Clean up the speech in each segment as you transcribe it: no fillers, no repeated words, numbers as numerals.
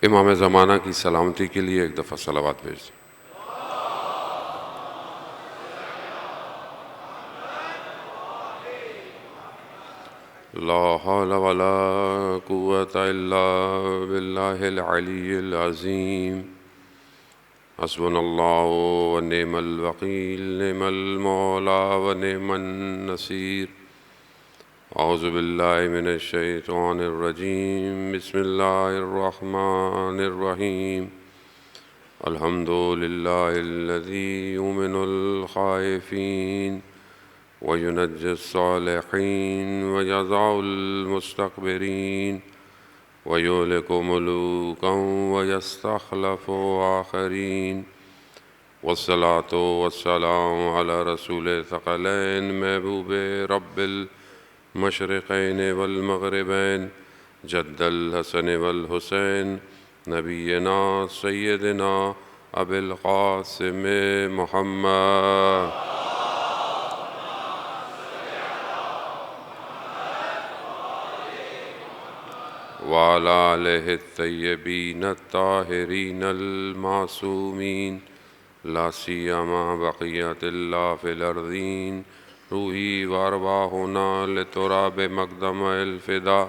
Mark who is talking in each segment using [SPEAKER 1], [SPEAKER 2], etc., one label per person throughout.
[SPEAKER 1] امام زمانہ کی سلامتی کے لیے ایک دفعہ صلوات بھیج دیں۔ لا حول ولا قوة الا باللہ العلی العظیم۔ حسبنا اللہ ونعم الوکیل، نعم المولا ونعم النصیر۔ اعوذ باللہ من الشیطان الرجیم، بسم اللہ الرحمن الرحیم۔ الحمد للہ الذی یؤمن الخائفین وینجی الصالحین ویضع المستکبرین ویہلک ملوکا ویستخلف آخرین، والصلاة والسلام علی رسول ثقلین محبوب رب المشرقین والمغربین جد الحسن والحسین، نبینا سیدنا ابی القاسم محمد وعلى آلہ الطیبین الطاہرین المعصومین، لا سیما بقیت اللہ فی الارضین، روحی وارواحنا لتراب مقدم الفدا،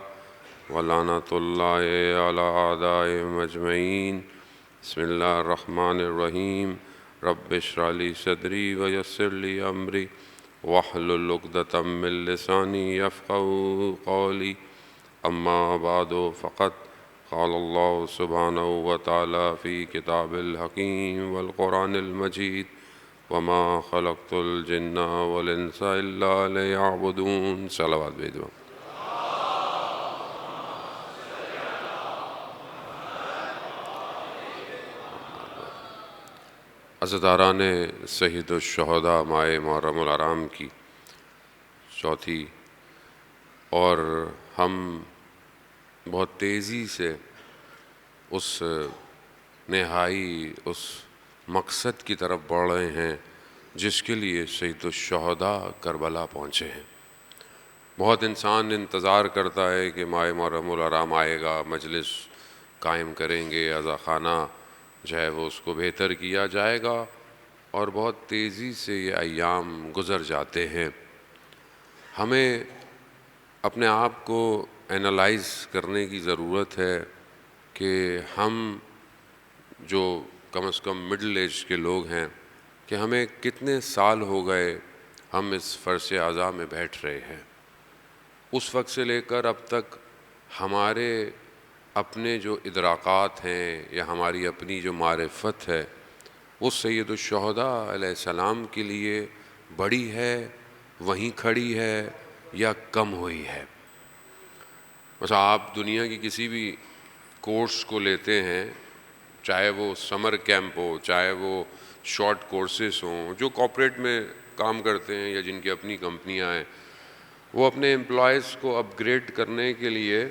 [SPEAKER 1] ولعنۃ اللہ علی اعدائہم اجمعین۔ بسم اللہ الرحمن الرحیم۔ رب اشرح لی صدری ویسر لی امری واحلل عقدۃ من لسانی یفقہوا قولی، اما بعد فقد قال اللہ سبحانہ وتعالی فی کتاب الحکیم والقرآن المجید، وما خلقت الجن والانس الا لیعبدون۔ صلوات بھیجو۔ عزاداران سید الشہداء ماہ محرم الحرام کی چوتھی، اور ہم بہت تیزی سے اس نہائی اس مقصد کی طرف بڑھ رہے ہیں جس کے لیے سید الشہداء کربلا پہنچے ہیں۔ بہت انسان انتظار کرتا ہے کہ ماہ محرم الحرام آئے گا، مجلس قائم کریں گے، عزاخانہ جو ہے وہ اس کو بہتر کیا جائے گا، اور بہت تیزی سے یہ ایام گزر جاتے ہیں۔ ہمیں اپنے آپ کو اینالائز کرنے کی ضرورت ہے کہ ہم جو کم از کم مڈل ایج کے لوگ ہیں کہ ہمیں کتنے سال ہو گئے ہم اس فرش اعضاء میں بیٹھ رہے ہیں۔ اس وقت سے لے کر اب تک ہمارے اپنے جو ادراکات ہیں یا ہماری اپنی جو معرفت ہے وہ سید الشہداء علیہ السلام کے لیے بڑی ہے، وہیں کھڑی ہے، یا کم ہوئی ہے۔ مثلا آپ دنیا کی کسی بھی کورس کو لیتے ہیں، چاہے وہ سمر کیمپ ہو، چاہے وہ شارٹ کورسز ہوں، جو کارپوریٹ میں کام کرتے ہیں یا جن کی اپنی کمپنیاں ہیں، وہ اپنے امپلائیز کو اپ گریڈ کرنے کے لیے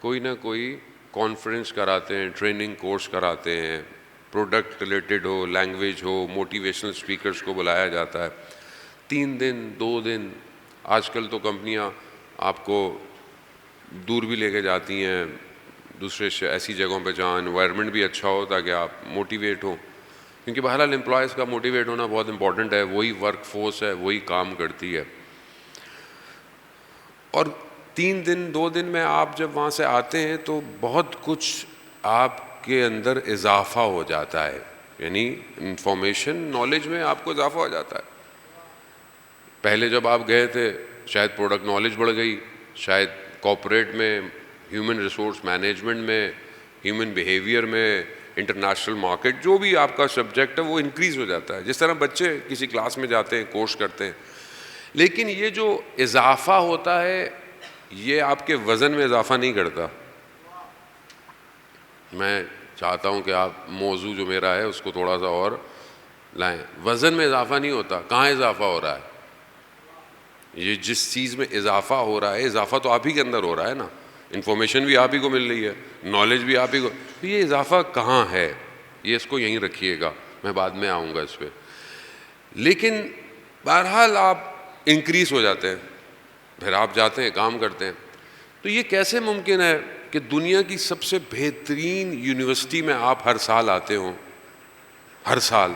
[SPEAKER 1] کوئی نہ کوئی کانفرنس کراتے ہیں، ٹریننگ کورس کراتے ہیں، پروڈکٹ ریلیٹڈ ہو، لینگویج ہو، موٹیویشنل اسپیکرز کو بلایا جاتا ہے۔ 3 دن 2 دن، آج کل تو کمپنیاں آپ کو دور بھی لے کے جاتی ہیں، دوسرے ایسی جگہوں پہ جہاں انوائرمنٹ بھی اچھا ہو تاکہ آپ موٹیویٹ ہوں، کیونکہ بہرحال امپلائیز کا موٹیویٹ ہونا بہت امپورٹنٹ ہے، وہی ورک فورس ہے، وہی کام کرتی ہے۔ اور 3 دن 2 دن میں آپ جب وہاں سے آتے ہیں تو بہت کچھ آپ کے اندر اضافہ ہو جاتا ہے، یعنی انفارمیشن نالج میں آپ کو اضافہ ہو جاتا ہے۔ پہلے جب آپ گئے تھے شاید پروڈکٹ نالج بڑھ گئی، شاید کارپوریٹ میں، ہیومن ریسورس مینجمنٹ میں، ہیومن بیہیویئر میں، انٹرنیشنل مارکیٹ، جو بھی آپ کا سبجیکٹ ہے وہ انکریز ہو جاتا ہے، جس طرح بچے کسی کلاس میں جاتے ہیں، کورس کرتے ہیں۔ لیکن یہ جو اضافہ ہوتا ہے یہ آپ کے وزن میں اضافہ نہیں کرتا۔ میں چاہتا ہوں کہ آپ موضوع جو میرا ہے اس کو تھوڑا سا اور لائیں۔ وزن میں اضافہ نہیں ہوتا، کہاں اضافہ ہو رہا ہے؟ یہ جس چیز میں اضافہ ہو رہا ہے، اضافہ تو آپ ہی کے اندر ہو رہا ہے نا، انفارمیشن بھی آپ ہی کو مل رہی ہے، نالج بھی آپ ہی کو، تو یہ اضافہ کہاں ہے؟ یہ اس کو یہیں رکھیے گا، میں بعد میں آؤں گا اس پہ۔ لیکن بہرحال آپ انکریز ہو جاتے ہیں، پھر آپ جاتے ہیں کام کرتے ہیں۔ تو یہ کیسے ممکن ہے کہ دنیا کی سب سے بہترین یونیورسٹی میں آپ ہر سال آتے ہوں، ہر سال،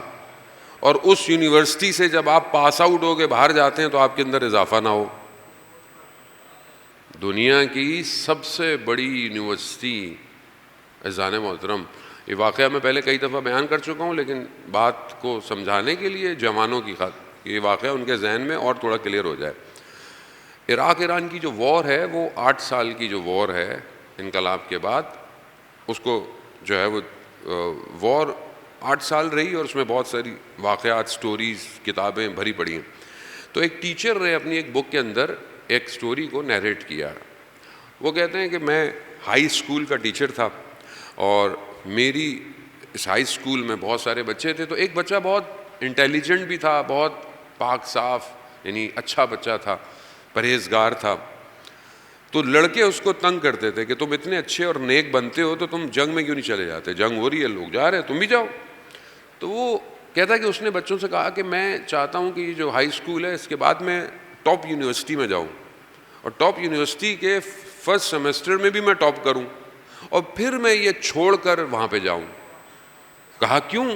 [SPEAKER 1] اور اس یونیورسٹی سے جب آپ پاس آؤٹ ہو کے باہر جاتے ہیں تو آپ کے اندر اضافہ نہ ہو. دنیا کی سب سے بڑی یونیورسٹی، عزیزان محترم، یہ واقعہ میں پہلے کئی دفعہ بیان کر چکا ہوں، لیکن بات کو سمجھانے کے لیے جوانوں کی خاطر یہ واقعہ ان کے ذہن میں اور تھوڑا کلیئر ہو جائے. عراق ایران کی جو وار ہے، وہ 8 سال کی جو وار ہے انقلاب کے بعد، اس کو جو ہے وہ وار 8 سال رہی اور اس میں بہت ساری واقعات، سٹوریز، کتابیں بھری پڑی ہیں. تو ایک ٹیچر نے اپنی ایک بک کے اندر ایک سٹوری کو نیریٹ کیا. وہ کہتے ہیں کہ میں ہائی اسکول کا ٹیچر تھا اور میری اس ہائی اسکول میں بہت سارے بچے تھے. تو ایک بچہ بہت انٹیلیجنٹ بھی تھا، بہت پاک صاف، یعنی اچھا بچہ تھا، پرہیزگار تھا. تو لڑکے اس کو تنگ کرتے تھے کہ تم اتنے اچھے اور نیک بنتے ہو تو تم جنگ میں کیوں نہیں چلے جاتے؟ جنگ ہو رہی ہے، لوگ جا رہے ہیں، تم بھی جاؤ. تو وہ کہتا ہے کہ اس نے بچوں سے کہا کہ میں چاہتا ہوں کہ یہ جو ہائی اسکول ہے اس کے بعد میں ٹاپ یونیورسٹی میں جاؤں، اور ٹاپ یونیورسٹی کے فرسٹ سیمسٹر میں بھی میں ٹاپ کروں، اور پھر میں یہ چھوڑ کر وہاں پہ جاؤں. کہا کیوں؟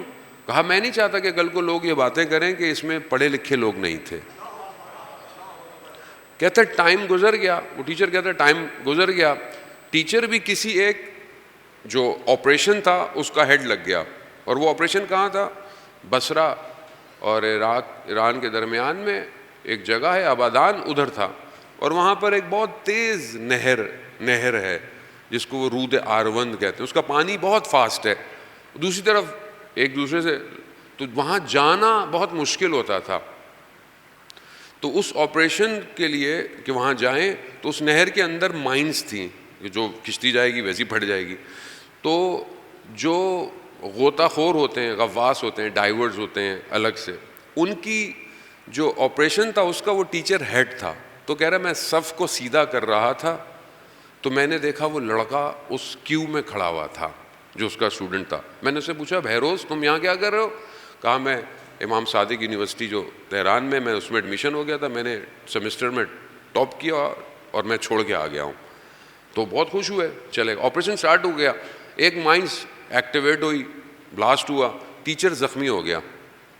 [SPEAKER 1] کہا میں نہیں چاہتا کہ کل کو لوگ یہ باتیں کریں کہ اس میں پڑھے لکھے لوگ نہیں تھے. کہتا ہے ٹائم گزر گیا، وہ ٹیچر کہتا ہے ٹائم گزر گیا، ٹیچر بھی کسی ایک جو آپریشن تھا اس کا ہیڈ لگ گیا. اور وہ آپریشن کہاں تھا؟ بصرہ اور عراق ایران کے درمیان میں ایک جگہ ہے آبادان، ادھر تھا. اور وہاں پر ایک بہت تیز نہر ہے جس کو وہ رود آروند کہتے ہیں، اس کا پانی بہت فاسٹ ہے، دوسری طرف ایک دوسرے سے، تو وہاں جانا بہت مشکل ہوتا تھا. تو اس آپریشن کے لیے کہ وہاں جائیں تو اس نہر کے اندر مائنز تھیں، جو کشتی جائے گی ویسی پھٹ جائے گی. تو جو غوطہ خور ہوتے ہیں، غواص ہوتے ہیں، ڈائیورز ہوتے ہیں الگ سے، ان کی جو آپریشن تھا اس کا وہ ٹیچر ہیڈ تھا. تو کہہ رہا میں صف کو سیدھا کر رہا تھا تو میں نے دیکھا وہ لڑکا اس کیو میں کھڑا ہوا تھا جو اس کا اسٹوڈنٹ تھا. میں نے اسے پوچھا بہروز تم یہاں کیا کر رہے ہو؟ کہا میں امام صادق یونیورسٹی جو تہران میں اس میں ایڈمیشن ہو گیا تھا، میں نے سیمسٹر میں ٹاپ کیا اور میں چھوڑ کے آ گیا ہوں. تو بہت خوش ہوئے. چلے آپریشن سٹارٹ ہو گیا، ایک مائنس ایکٹیویٹ ہوئی، بلاسٹ ہوا، ٹیچر زخمی ہو گیا،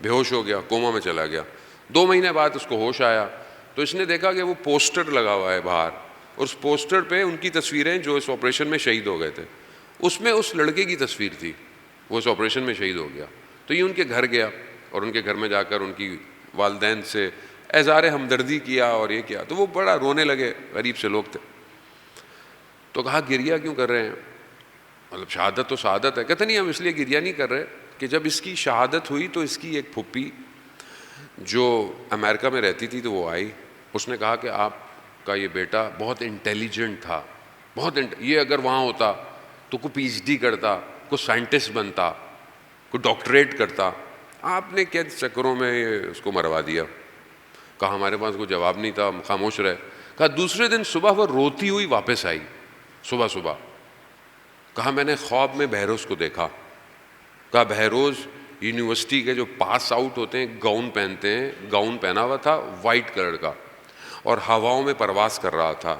[SPEAKER 1] بے ہوش ہو گیا، کوما میں چلا گیا. 2 مہینے بعد اس کو ہوش آیا تو اس نے دیکھا کہ وہ پوسٹر لگا ہوا ہے باہر، اور اس پوسٹر پہ ان کی تصویریں جو اس آپریشن میں شہید ہو گئے تھے، اس میں اس لڑکے کی تصویر تھی، وہ اس آپریشن میں شہید ہو گیا. تو یہ ان کے گھر گیا اور ان کے گھر میں جا کر ان کی والدین سے اظہار ہمدردی کیا اور یہ کیا. تو وہ بڑا رونے لگے، غریب سے لوگ تھے. تو کہا گریہ کیوں کر رہے ہیں؟ مطلب شہادت تو شہادت ہے. کہتے نہیں ہم اس لیے گریہ نہیں کر رہے کہ جب اس کی شہادت ہوئی تو اس کی ایک پھپھی جو امریکہ میں رہتی تھی تو وہ آئی، اس نے کہا کہ آپ کا یہ بیٹا بہت انٹیلیجنٹ تھا، یہ اگر وہاں ہوتا تو کوئی پی ایچ ڈی کرتا، کوئی سائنٹسٹ بنتا، کوئی ڈاکٹریٹ کرتا، آپ نے کیا چکروں میں اس کو مروا دیا. کہا ہمارے پاس کوئی جواب نہیں تھا، ہم خاموش رہے. کہا دوسرے دن صبح وہ روتی ہوئی واپس آئی، صبح. کہا میں نے خواب میں بہروز کو دیکھا. کہا بہروز یونیورسٹی کے جو پاس آؤٹ ہوتے ہیں گاؤن پہنتے ہیں، گاؤن پہنا ہوا تھا وائٹ کلر کا اور ہواؤں میں پرواز کر رہا تھا.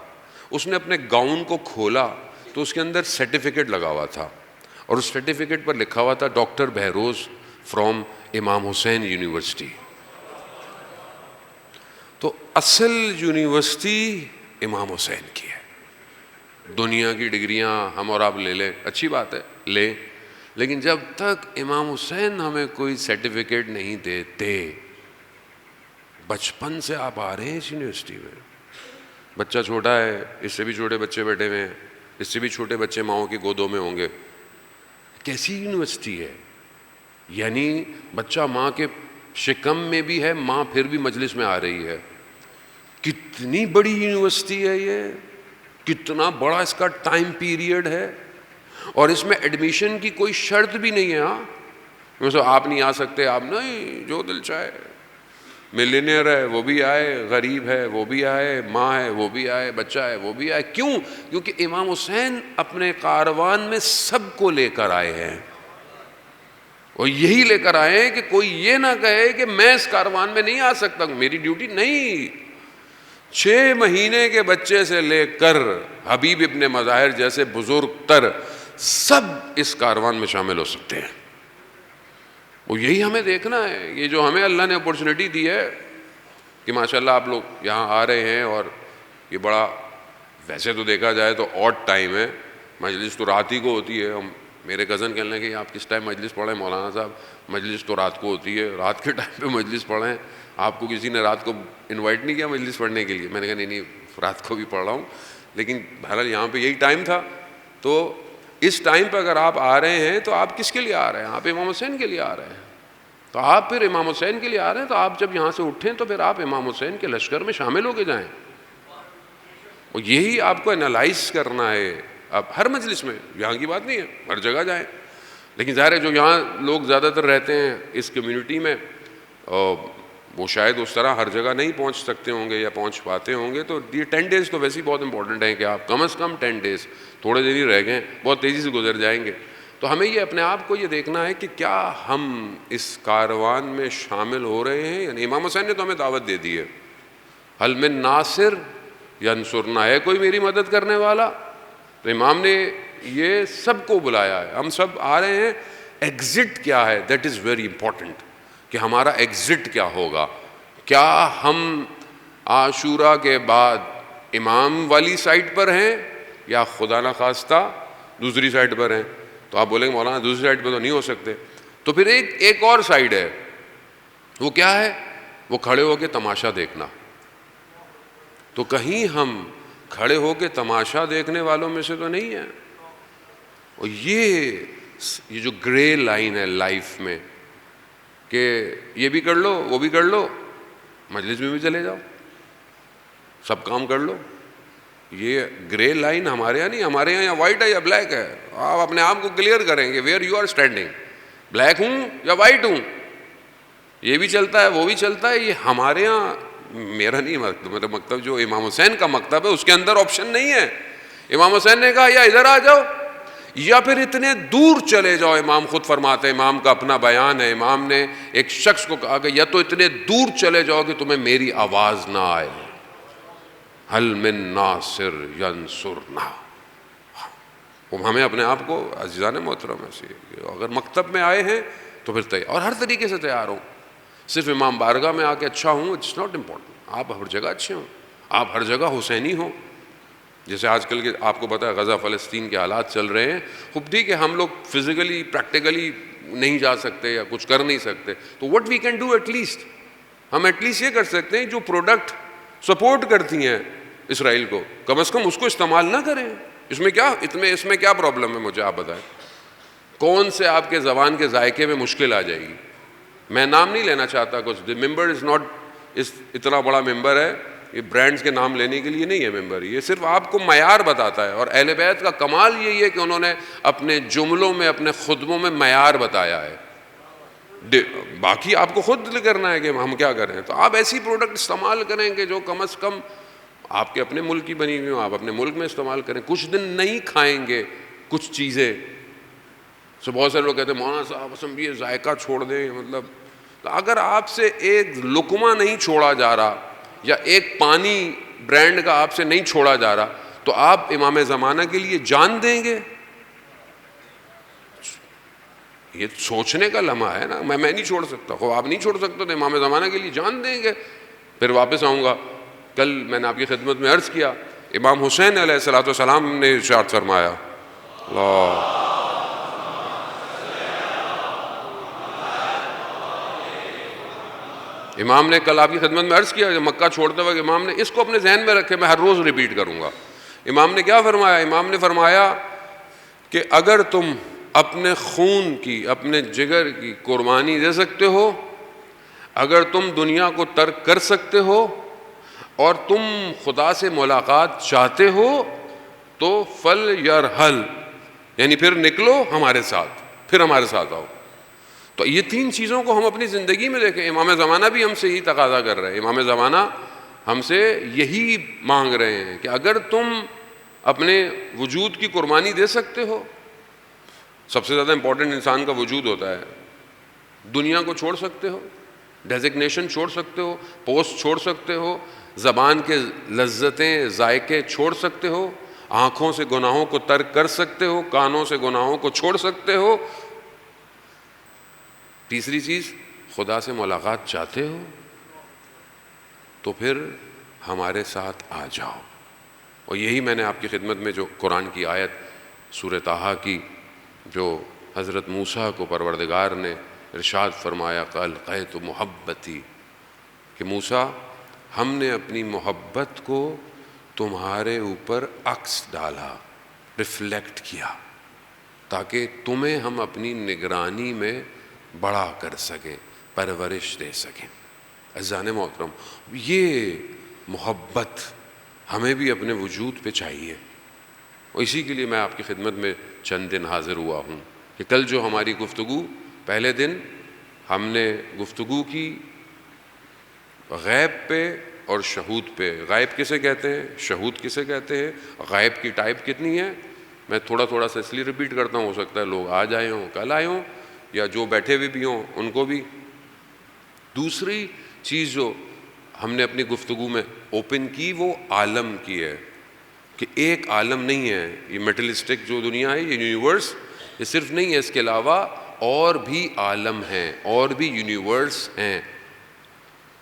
[SPEAKER 1] اس نے اپنے گاؤن کو کھولا تو اس کے اندر سرٹیفکیٹ لگا ہوا تھا اور اس سرٹیفکیٹ پر لکھا ہوا تھا ڈاکٹر بہروز فرام امام حسین یونیورسٹی. تو اصل یونیورسٹی امام حسین کی ہے. دنیا کی ڈگریاں ہم اور آپ لے لیں، اچھی بات ہے لیں، لیکن جب تک امام حسین ہمیں کوئی سرٹیفکیٹ نہیں دیتے. بچپن سے آپ آ رہے ہیں اس یونیورسٹی میں، بچہ چھوٹا ہے، اس سے بھی چھوٹے بچے بیٹھے ہوئے ہیں، اس سے بھی چھوٹے بچے ماؤں کی گودوں میں ہوں گے. کیسی یونیورسٹی ہے؟ یعنی بچہ ماں کے شکم میں بھی ہے، ماں پھر بھی مجلس میں آ رہی ہے. کتنی بڑی یونیورسٹی ہے یہ، کتنا بڑا اس کا ٹائم پیریڈ ہے، اور اس میں ایڈمیشن کی کوئی شرط بھی نہیں ہے. ہاں آپ نہیں آ سکتے، آپ نہیں، جو دل چاہے، ملینئر ہے وہ بھی آئے، غریب ہے وہ بھی آئے، ماں ہے وہ بھی آئے، بچہ ہے وہ بھی آئے. کیوں؟ کیونکہ امام حسین اپنے کاروان میں سب کو لے کر آئے ہیں، اور یہی لے کر آئے ہیں کہ کوئی یہ نہ کہے کہ میں اس کاروان میں نہیں آ سکتا، میری ڈیوٹی نہیں. 6 مہینے کے بچے سے لے کر حبیب ابن مظاہر جیسے بزرگ تر سب اس کاروان میں شامل ہو سکتے ہیں. وہ یہی ہمیں دیکھنا ہے. یہ جو ہمیں اللہ نے اپورچونٹی دی ہے کہ ماشاءاللہ آپ لوگ یہاں آ رہے ہیں, اور یہ بڑا, ویسے تو دیکھا جائے تو آڈ ٹائم ہے, مجلس تو رات ہی کو ہوتی ہے. ہم میرے کزن کہنے لگے کہ آپ کس ٹائم مجلس پڑھیں مولانا صاحب, مجلس تو رات کو ہوتی ہے, رات کے ٹائم پہ مجلس پڑھیں. آپ کو کسی نے رات کو انوائٹ نہیں کیا مجلس پڑھنے کے لیے؟ میں نے کہا نہیں رات کو بھی پڑھ رہا ہوں, لیکن بہرحال یہاں پہ یہی ٹائم تھا. تو اس ٹائم پہ اگر آپ آ رہے ہیں تو آپ کس کے لیے آ رہے ہیں؟ آپ امام حسین کے لیے آ رہے ہیں. تو آپ پھر امام حسین کے لیے آ رہے ہیں, تو آپ جب یہاں سے اٹھیں تو پھر آپ امام حسین کے لشکر میں شامل ہو کے جائیں. اور یہی آپ کو انالائز کرنا ہے اب ہر مجلس میں. یہاں کی بات نہیں ہے, ہر جگہ جائیں. لیکن ظاہر ہے جو یہاں لوگ زیادہ تر رہتے ہیں اس کمیونٹی میں, وہ شاید اس طرح ہر جگہ نہیں پہنچ سکتے ہوں گے یا پہنچ پاتے ہوں گے. تو یہ 10 days تو ویسے ہی بہت امپورٹنٹ ہیں کہ آپ کم از کم 10 days, تھوڑے دیر ہی رہ گئے, بہت تیزی سے گزر جائیں گے. تو ہمیں یہ اپنے آپ کو یہ دیکھنا ہے کہ کیا ہم اس کاروان میں شامل ہو رہے ہیں. یعنی امام حسین نے تو ہمیں دعوت دے دی ہے, حل من ناصر ینصرنا, ہے کوئی میری مدد کرنے والا؟ تو امام نے یہ سب کو بلایا ہے, ہم سب آ رہے ہیں. ایگزٹ کیا ہے, دیٹ از ویری امپورٹنٹ, کہ ہمارا ایگزٹ کیا ہوگا. کیا ہم عاشورہ کے بعد امام والی سائٹ پر ہیں یا خدا نخواستہ دوسری سائٹ پر ہیں؟ تو آپ بولیں گے مولانا دوسری سائٹ پہ تو نہیں ہو سکتے. تو پھر ایک اور سائڈ ہے, وہ کیا ہے؟ وہ کھڑے ہو کے تماشا دیکھنا. تو کہیں ہم کھڑے ہو کے تماشا دیکھنے والوں میں سے تو نہیں ہیں. اور یہ جو گرے لائن ہے لائف میں, کہ یہ بھی کر لو وہ بھی کر لو, مجلس میں بھی چلے جاؤ, سب کام کر لو, یہ گرے لائن ہمارے یہاں نہیں. ہمارے یہاں یا وائٹ ہے یا بلیک ہے. آپ اپنے آپ کو کلیئر کریں گے where you are standing, black ہوں یا وائٹ ہوں. یہ بھی چلتا ہے وہ بھی چلتا ہے. یہ ہمارے یہاں, میرا نہیں مکتب, میرا مکتب جو امام حسین کا مکتب ہے اس کے اندر آپشن نہیں ہے. امام حسین نے کہا یا ادھر آ جاؤ یا پھر اتنے دور چلے جاؤ. امام خود فرماتے ہیں, امام کا اپنا بیان ہے, امام نے ایک شخص کو کہا کہ یا تو اتنے دور چلے جاؤ کہ تمہیں میری آواز نہ آئے. حل من ناصر ینصرنا. ہمیں اپنے آپ کو عزیزان محترم ایسے, اگر مکتب میں آئے ہیں تو پھر تیار, اور ہر طریقے سے تیار ہوں. صرف امام بارگاہ میں آ کے اچھا ہوں, اٹس ناٹ امپورٹنٹ. آپ ہر جگہ اچھے ہوں, آپ ہر جگہ حسینی ہوں. جیسے آج کل کے آپ کو پتہ ہے غزہ فلسطین کے حالات چل رہے ہیں. خوب ٹھیک ہے ہم لوگ فزیکلی پریکٹیکلی نہیں جا سکتے یا کچھ کر نہیں سکتے, تو what we can do at least, ہم ایٹ لیسٹ یہ کر سکتے ہیں جو پروڈکٹ سپورٹ کرتی ہیں اسرائیل کو, کم از کم اس کو استعمال نہ کریں. اس میں کیا پرابلم ہے مجھے آپ بتائیں. کون سے آپ کے زبان کے ذائقے میں مشکل آ جائے گی؟ میں نام نہیں لینا چاہتا کچھ. دی ممبر از ناٹ, اتنا بڑا ممبر ہے, یہ برانڈز کے نام لینے کے لیے نہیں ہے ممبر, یہ صرف آپ کو معیار بتاتا ہے. اور اہل بیت کا کمال یہی ہے کہ انہوں نے اپنے جملوں میں, اپنے خطبوں میں معیار بتایا ہے. باقی آپ کو خود کرنا ہے کہ ہم کیا کریں. تو آپ ایسی پروڈکٹ استعمال کریں کہ جو کم از کم آپ کے اپنے ملک کی بنی ہوئی ہوں, آپ اپنے ملک میں استعمال کریں. کچھ دن نہیں کھائیں گے کچھ چیزیں. سو بہت سارے لوگ کہتے ہیں مولانا صاحب ہم یہ ذائقہ چھوڑ دیں, مطلب تو اگر آپ سے ایک لقمہ نہیں چھوڑا جا رہا یا ایک پانی برانڈ کا آپ سے نہیں چھوڑا جا رہا, تو آپ امام زمانہ کے لیے جان دیں گے؟ یہ سوچنے کا لمحہ ہے نا. میں نہیں چھوڑ سکتا, آپ نہیں چھوڑ سکتے تو امام زمانہ کے لیے جان دیں گے. پھر واپس آؤں گا. کل میں نے آپ کی خدمت میں عرض کیا, امام حسین علیہ الصلوۃ والسلام نے ارشاد فرمایا, اللہ امام نے کل آپ کی خدمت میں عرض کیا کہ مکہ چھوڑتے وقت امام نے اس کو اپنے ذہن میں رکھے, میں ہر روز ریپیٹ کروں گا. امام نے کیا فرمایا؟ امام نے فرمایا کہ اگر تم اپنے خون کی, اپنے جگر کی قربانی دے سکتے ہو, اگر تم دنیا کو ترک کر سکتے ہو, اور تم خدا سے ملاقات چاہتے ہو, تو فل یرحل, یعنی پھر نکلو ہمارے ساتھ, پھر ہمارے ساتھ آؤ. تو یہ 3 چیزوں کو ہم اپنی زندگی میں دیکھیں. امام زمانہ بھی ہم سے یہی تقاضا کر رہے ہیں, امام زمانہ ہم سے یہی مانگ رہے ہیں کہ اگر تم اپنے وجود کی قربانی دے سکتے ہو, سب سے زیادہ امپورٹنٹ انسان کا وجود ہوتا ہے, دنیا کو چھوڑ سکتے ہو, ڈیزگنیشن چھوڑ سکتے ہو, پوسٹ چھوڑ سکتے ہو, زبان کے لذتیں ذائقے چھوڑ سکتے ہو, آنکھوں سے گناہوں کو ترک کر سکتے ہو, کانوں سے گناہوں کو چھوڑ سکتے ہو. تیسری چیز, خدا سے ملاقات چاہتے ہو تو پھر ہمارے ساتھ آ جاؤ. اور یہی میں نے آپ کی خدمت میں جو قرآن کی آیت سورہ طٰہٰ کی, جو حضرت موسیٰ کو پروردگار نے ارشاد فرمایا فَأَلْقَيْتُ مُحَبَّتِي, کہ موسیٰ ہم نے اپنی محبت کو تمہارے اوپر عکس ڈالا, ریفلیکٹ کیا, تاکہ تمہیں ہم اپنی نگرانی میں بڑا کر سکیں, پرورش دے سکیں. عزیزان محترم, یہ محبت ہمیں بھی اپنے وجود پہ چاہیے, اور اسی کے لیے میں آپ کی خدمت میں چند دن حاضر ہوا ہوں کہ کل جو ہماری گفتگو, پہلے دن ہم نے گفتگو کی غیب پہ اور شہود پہ. غائب کسے کہتے ہیں, شہود کسے کہتے ہیں, غائب کی ٹائپ کتنی ہے. میں تھوڑا سا اس لیے ریپیٹ کرتا ہوں, ہو سکتا ہے لوگ آج آئے ہوں, کل آئے ہوں, یا جو بیٹھے ہوئے بھی ہوں ان کو بھی. دوسری چیز جو ہم نے اپنی گفتگو میں اوپن کی وہ عالم کی ہے, کہ ایک عالم نہیں ہے یہ میٹلسٹک جو دنیا ہے, یہ یونیورس, یہ صرف نہیں ہے, اس کے علاوہ اور بھی عالم ہیں, اور بھی یونیورس ہیں.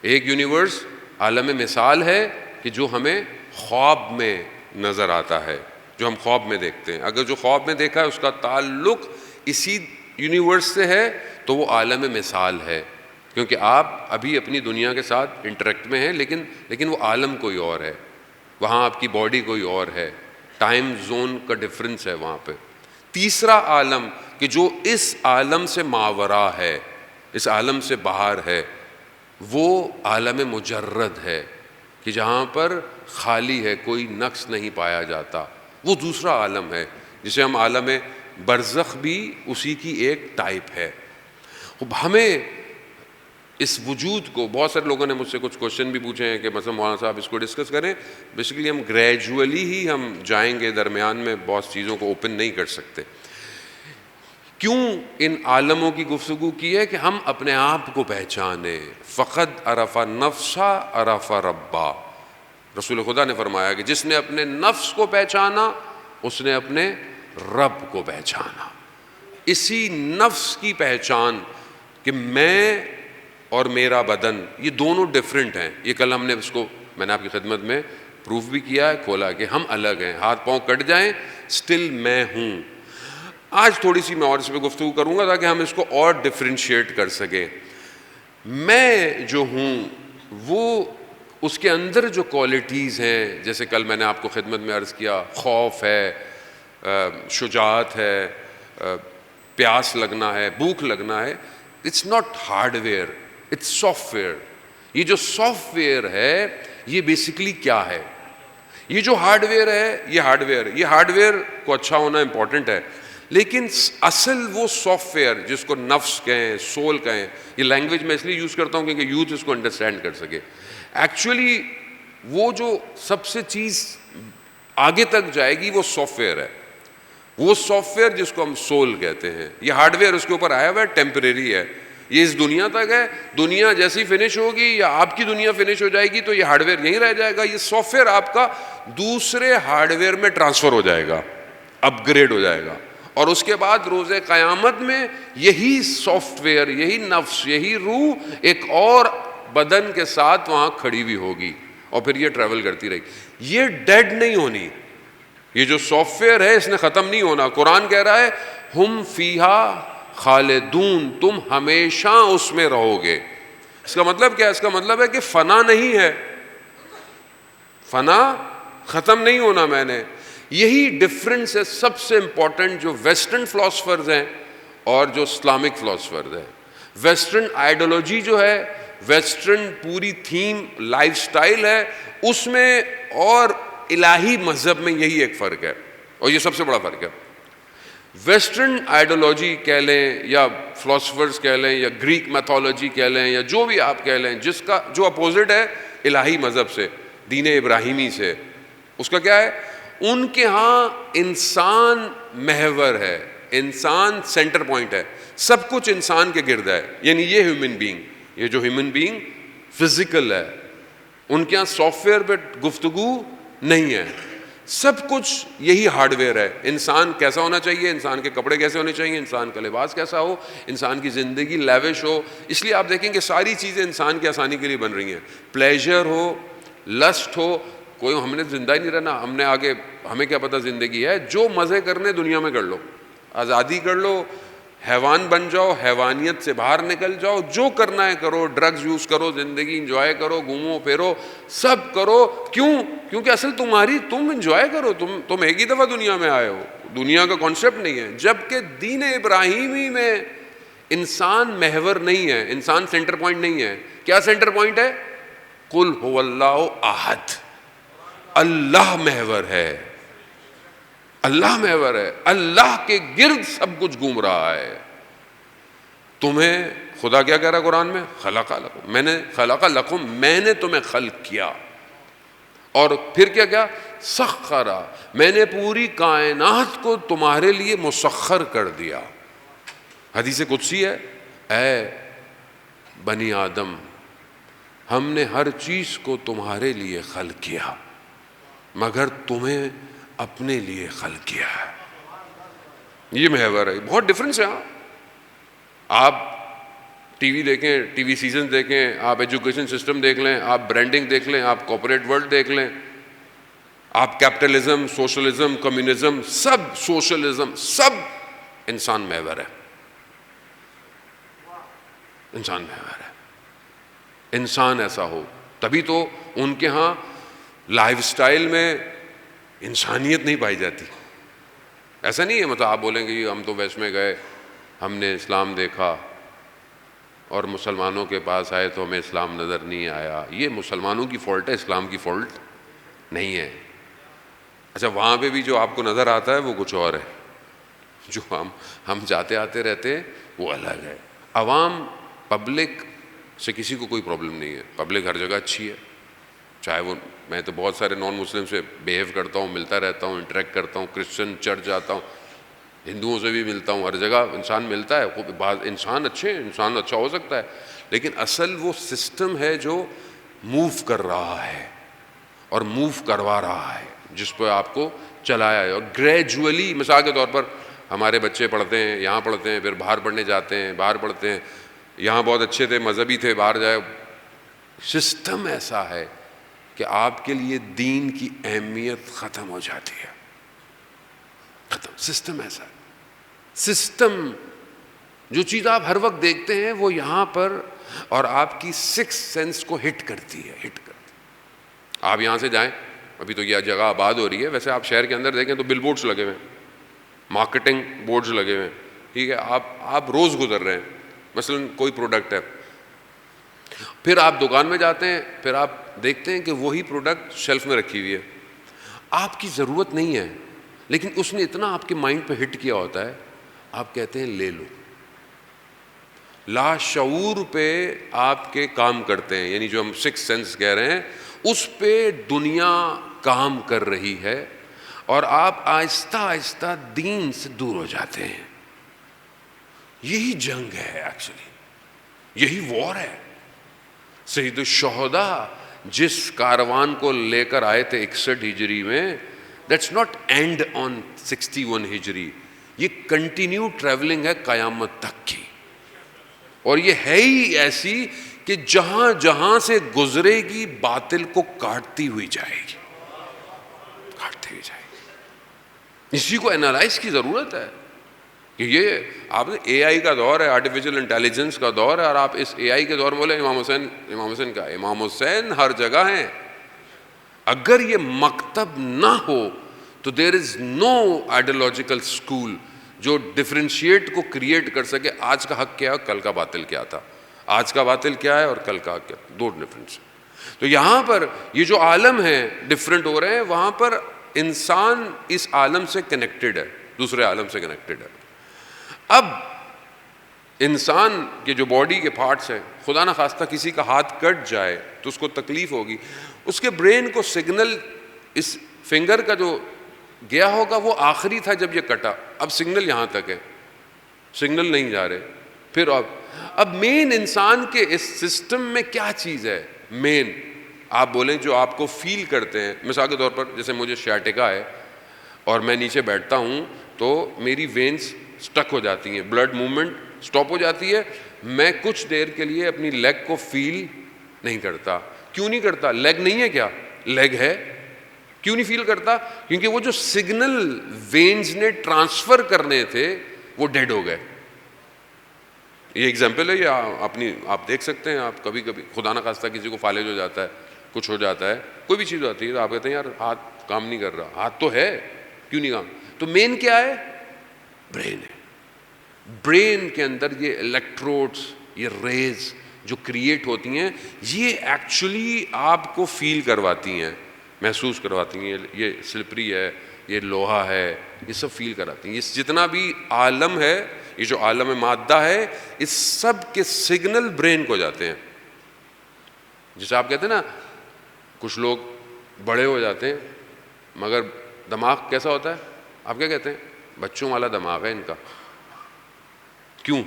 [SPEAKER 1] ایک یونیورس عالم مثال ہے کہ جو ہمیں خواب میں نظر آتا ہے, جو ہم خواب میں دیکھتے ہیں. اگر جو خواب میں دیکھا ہے اس کا تعلق اسی یونیورس سے ہے تو وہ عالم مثال ہے, کیونکہ آپ ابھی اپنی دنیا کے ساتھ انٹریکٹ میں ہیں, لیکن وہ عالم کوئی اور ہے, وہاں آپ کی باڈی کوئی اور ہے, ٹائم زون کا ڈفرنس ہے وہاں پہ. تیسرا عالم کہ جو اس عالم سے ماورا ہے, اس عالم سے باہر ہے, وہ عالم مجرد ہے, کہ جہاں پر خالی ہے, کوئی نقص نہیں پایا جاتا. وہ دوسرا عالم ہے جسے ہم عالم برزخ بھی اسی کی ایک ٹائپ ہے. ہمیں اس وجود کو, بہت سارے لوگوں نے مجھ سے کچھ کوشچن بھی پوچھے ہیں کہ مثلا مولانا صاحب اس کو ڈسکس کریں. بیسیکلی ہم گریجولی ہی ہم جائیں گے, درمیان میں بہت چیزوں کو اوپن نہیں کر سکتے. کیوں ان عالموں کی گفتگو کی ہے؟ کہ ہم اپنے آپ کو پہچانیں. فقد عرف نفسا عرف ربا. رسول خدا نے فرمایا کہ جس نے اپنے نفس کو پہچانا اس نے اپنے رب کو پہچانا. اسی نفس کی پہچان کہ میں اور میرا بدن یہ دونوں ڈفرینٹ ہیں. یہ کل ہم نے اس کو, میں نے آپ کی خدمت میں پروف بھی کیا ہے, کھولا کہ ہم الگ ہیں, ہاتھ پاؤں کٹ جائیں سٹل میں ہوں. آج تھوڑی سی میں اور اس پہ گفتگو کروں گا تاکہ ہم اس کو اور ڈفرینشیٹ کر سکیں. میں جو ہوں وہ اس کے اندر جو کوالٹیز ہیں, جیسے کل میں نے آپ کو خدمت میں عرض کیا, خوف ہے, شجاعت ہے, پیاس لگنا ہے, بھوک لگنا ہے. It's not hardware, it's software. یہ جو سافٹ ویئر ہے یہ بیسیکلی کیا ہے؟ یہ جو ہارڈ ویئر ہے یہ ہارڈ ویئر کو اچھا ہونا امپورٹنٹ ہے, لیکن اصل وہ سافٹ ویئر جس کو نفس کہیں, سول کہیں, یہ لینگویج میں اس لیے یوز کرتا ہوں کیونکہ یوتھ اس کو انڈرسٹینڈ کر سکے. ایکچولی وہ جو سب سے چیز آگے تک جائے گی وہ سافٹ ویئر ہے. وہ سافٹ ویئر جس کو ہم سول کہتے ہیں. یہ ہارڈ ویئر اس کے اوپر آیا ہوا ہے, ٹیمپریری ہے, یہ اس دنیا تک ہے. دنیا جیسی فنش ہوگی یا آپ کی دنیا فنش ہو جائے گی تو یہ ہارڈ ویئر یہیں رہ جائے گا. یہ سافٹ ویئر آپ کا دوسرے ہارڈ ویئر میں ٹرانسفر ہو جائے گا, اپ گریڈ ہو جائے گا, اور اس کے بعد روز قیامت میں یہی سافٹ ویئر, یہی نفس, یہی روح ایک اور بدن کے ساتھ وہاں کھڑی ہوئی ہوگی, اور پھر یہ ٹریول کرتی رہی. یہ ڈیڈ نہیں ہونی. یہ جو سافٹ ویئر ہے اس نے ختم نہیں ہونا. قرآن کہہ رہا ہے ہم فیہا خالدون, تم ہمیشہ اس میں رہو گے. اس کا مطلب کیا ہے؟ اس کا مطلب ہے کہ فنا نہیں ہے, فنا ختم نہیں ہونا. میں نے یہی ڈفرنس ہے سب سے امپورٹنٹ جو ویسٹرن فلاسفرز ہیں اور جو اسلامک فلاسفرز ہیں. ویسٹرن آئیڈیالوجی جو ہے, ویسٹرن پوری تھیم لائف سٹائل ہے, اس میں اور الہی مذہب میں یہی ایک فرق ہے, اور یہ سب سے بڑا فرق ہے. ویسٹرن آئیڈیالوجی کہہ لیں یا فلاسفرز کہہ لیں یا گریک میتھولوجی کہہ لیں یا جو بھی آپ کہہ لیں, جس کا جو اپوزٹ ہے الہی مذہب سے, دین ابراہیمی سے, اس کا کیا ہے؟ ان کے ہاں انسان محور ہے, انسان سینٹر پوائنٹ ہے, سب کچھ انسان کے گرد ہے, یعنی یہ ہیومن بینگ. یہ جو ہیومن بینگ فزیکل ہے، ان کے یہاں سافٹ ویئر پہ گفتگو نہیں ہے، سب کچھ یہی ہارڈ ویئر ہے. انسان کیسا ہونا چاہیے، انسان کے کپڑے کیسے ہونے چاہیے، انسان کا لباس کیسا ہو، انسان کی زندگی لیوش ہو. اس لیے آپ دیکھیں کہ ساری چیزیں انسان کی آسانی کے لیے بن رہی ہیں. پلیجر ہو، لسٹ ہو، کوئی ہم نے زندہ ہی نہیں رہنا، ہم نے آگے ہمیں کیا پتہ زندگی ہے. جو مزے کرنے دنیا میں کر لو، آزادی کر لو، حیوان بن جاؤ، حیوانیت سے باہر نکل جاؤ، جو کرنا ہے کرو، ڈرگز یوز کرو، زندگی انجوائے کرو، گھومو پھرو، سب کرو. کیوں؟ کیونکہ اصل تمہاری، تم انجوائے کرو، تم ایک ہی دفعہ دنیا میں آئے ہو، دنیا کا کانسیپٹ نہیں ہے. جبکہ دین ابراہیمی میں انسان محور نہیں ہے، انسان سینٹر پوائنٹ نہیں ہے. کیا سینٹر پوائنٹ ہے؟ قل هو اللہ احد، اللہ محور ہے، اللہ محور ہے، اللہ کے گرد سب کچھ گھوم رہا ہے. تمہیں خدا کیا کہہ رہا ہے قرآن میں؟ خلق لکم، میں نے خلق لکم، میں نے تمہیں خلق کیا. اور پھر کیا کیا؟ سخرا، میں نے پوری کائنات کو تمہارے لیے مسخر کر دیا. حدیث قدسی ہے، اے بنی آدم، ہم نے ہر چیز کو تمہارے لیے خلق کیا مگر تمہیں اپنے لیے خلق کیا ہے. یہ محور ہے. بہت ڈفرینس ہے. آپ ٹی وی دیکھیں، ٹی وی سیزن دیکھیں، آپ ایجوکیشن سسٹم دیکھ لیں، آپ برانڈنگ دیکھ لیں، آپ کارپوریٹ ورلڈ دیکھ لیں، آپ کیپٹلزم، سوشلزم، کمیونزم، سب سوشلزم، سب انسان محور ہے. انسان محور ہے. انسان ایسا ہو تبھی تو ان کے ہاں لائف سٹائل میں انسانیت نہیں پائی جاتی. ایسا نہیں ہے مطلب آپ بولیں گے ہم تو ویسٹ میں گئے، ہم نے اسلام دیکھا اور مسلمانوں کے پاس آئے تو ہمیں اسلام نظر نہیں آیا. یہ مسلمانوں کی فالٹ ہے، اسلام کی فالٹ نہیں ہے. اچھا وہاں پہ بھی جو آپ کو نظر آتا ہے وہ کچھ اور ہے، جو ہم جاتے آتے رہتے ہیں وہ الگ ہے. عوام، پبلک سے کسی کو کوئی پرابلم نہیں ہے. پبلک ہر جگہ اچھی ہے، چاہے وہ، میں تو بہت سارے نان مسلم سے بیہیو کرتا ہوں، ملتا رہتا ہوں، انٹریکٹ کرتا ہوں، کرسچن چرچ جاتا ہوں، ہندوؤں سے بھی ملتا ہوں، ہر جگہ انسان ملتا ہے. بعض انسان اچھے ہیں، انسان اچھا ہو سکتا ہے، لیکن اصل وہ سسٹم ہے جو موو کر رہا ہے اور موو کروا رہا ہے، جس پہ آپ کو چلایا ہے. اور گریجولی، مثال کے طور پر ہمارے بچے پڑھتے ہیں، یہاں پڑھتے ہیں، پھر باہر پڑھنے جاتے ہیں، باہر پڑھتے ہیں، یہاں بہت اچھے تھے، مذہبی تھے، باہر جائے. سسٹم ایسا ہے کہ آپ کے لیے دین کی اہمیت ختم ہو جاتی ہے. ختم. سسٹم ایسا ہے. سسٹم، جو چیز آپ ہر وقت دیکھتے ہیں وہ یہاں پر، اور آپ کی سکس سینس کو ہٹ کرتی ہے، ہٹ کرتی. آپ یہاں سے جائیں، ابھی تو یہ جگہ آباد ہو رہی ہے، ویسے آپ شہر کے اندر دیکھیں تو بل بورڈز لگے ہوئے ہیں، مارکیٹنگ بورڈز لگے ہوئے ہیں، ٹھیک ہے. آپ روز گزر رہے ہیں، مثلا کوئی پروڈکٹ ہے، پھر آپ دکان میں جاتے ہیں، پھر آپ دیکھتے ہیں کہ وہی پروڈکٹ شیلف میں رکھی ہوئی ہے، آپ کی ضرورت نہیں ہے، لیکن اس نے اتنا آپ کے مائنڈ پہ ہٹ کیا ہوتا ہے، آپ کہتے ہیں لے لو. لاشعور پہ آپ کے کام کرتے ہیں، یعنی جو ہم سکس سینس کہہ رہے ہیں اس پہ دنیا کام کر رہی ہے، اور آپ آہستہ آہستہ دین سے دور ہو جاتے ہیں. یہی جنگ ہے ایکچولی، یہی وار ہے. سید الشہداء جس کاروان کو لے کر آئے تھے 61 ہجری میں، دیٹس ناٹ اینڈ آن 61 ہجری، یہ کنٹینیو ٹریولنگ ہے قیامت تک کی. اور یہ ہے ہی ایسی کہ جہاں جہاں سے گزرے گی باطل کو کاٹتی ہوئی جائے گی، کاٹتی ہوئی جائے گی. اسی کو انالائز کی ضرورت ہے کہ یہ آپ نے اے آئی کا دور ہے، آرٹیفیشل انٹیلیجنس کا دور ہے، اور آپ اس اے آئی کے دور میں بولے امام حسین کا، امام حسین ہر جگہ ہیں. اگر یہ مکتب نہ ہو تو دیر از نو آئیڈیالوجیکل اسکول جو ڈفرینشیٹ کو کریٹ کر سکے. آج کا حق کیا ہے، کل کا باطل کیا تھا، آج کا باطل کیا ہے اور کل کا حق کیا، دو ڈفرینس. تو یہاں پر یہ جو عالم ہیں ڈفرینٹ ہو رہے ہیں، وہاں پر انسان اس عالم سے کنیکٹڈ ہے، دوسرے عالم سے کنیکٹڈ ہے. اب انسان کے جو باڈی کے پارٹس ہیں، خدا نہ خواستہ کسی کا ہاتھ کٹ جائے تو اس کو تکلیف ہوگی، اس کے برین کو سگنل، اس فنگر کا جو گیا ہوگا وہ آخری تھا جب یہ کٹا، اب سگنل یہاں تک ہے، سگنل نہیں جا رہے. پھر اب مین انسان کے اس سسٹم میں کیا چیز ہے مین؟ آپ بولیں جو آپ کو فیل کرتے ہیں. مثال کے طور پر جیسے مجھے شیاٹیکا ہے اور میں نیچے بیٹھتا ہوں تو میری وینز سٹک ہو جاتی ہیں, بلڈ موومنٹ سٹاپ ہو جاتی ہے. میں کچھ دیر کے لیے اپنی لیگ کو فیل نہیں کرتا. کیوں نہیں کرتا؟ لیگ نہیں ہے کیا؟ لیگ ہے. کیوں نہیں فیل کرتا؟ کیونکہ وہ جو سگنل وینز نے ٹرانسفر کرنے تھے وہ ڈیڈ ہو گئے. یہ ایگزامپل ہے, یہ اپنی آپ دیکھ سکتے ہیں. آپ کبھی کبھی خدا نہ خواستہ کسی کو فالج ہو جاتا ہے, کچھ ہو جاتا ہے, کوئی بھی چیز ہوتی ہے تو آپ کہتے ہیں یار ہاتھ کام نہیں کر رہا. ہاتھ تو ہے, کیوں نہیں کام؟ تو مین کیا ہے؟ برین ہے. برین کے اندر یہ الیکٹروڈس, یہ ریز جو کریٹ ہوتی ہیں, یہ ایکچولی آپ کو فیل کرواتی ہیں, محسوس کرواتی ہیں. یہ سلپری ہے, یہ لوہا ہے, یہ سب فیل کراتی ہیں. یہ جتنا بھی عالم ہے, یہ جو عالم مادہ ہے, اس سب کے سگنل برین کو جاتے ہیں. جیسے آپ کہتے ہیں نا کچھ لوگ بڑے ہو جاتے ہیں مگر دماغ کیسا ہوتا ہے؟ آپ کیا کہتے ہیں؟ بچوں والا دماغ ہے ان کا. کیوں؟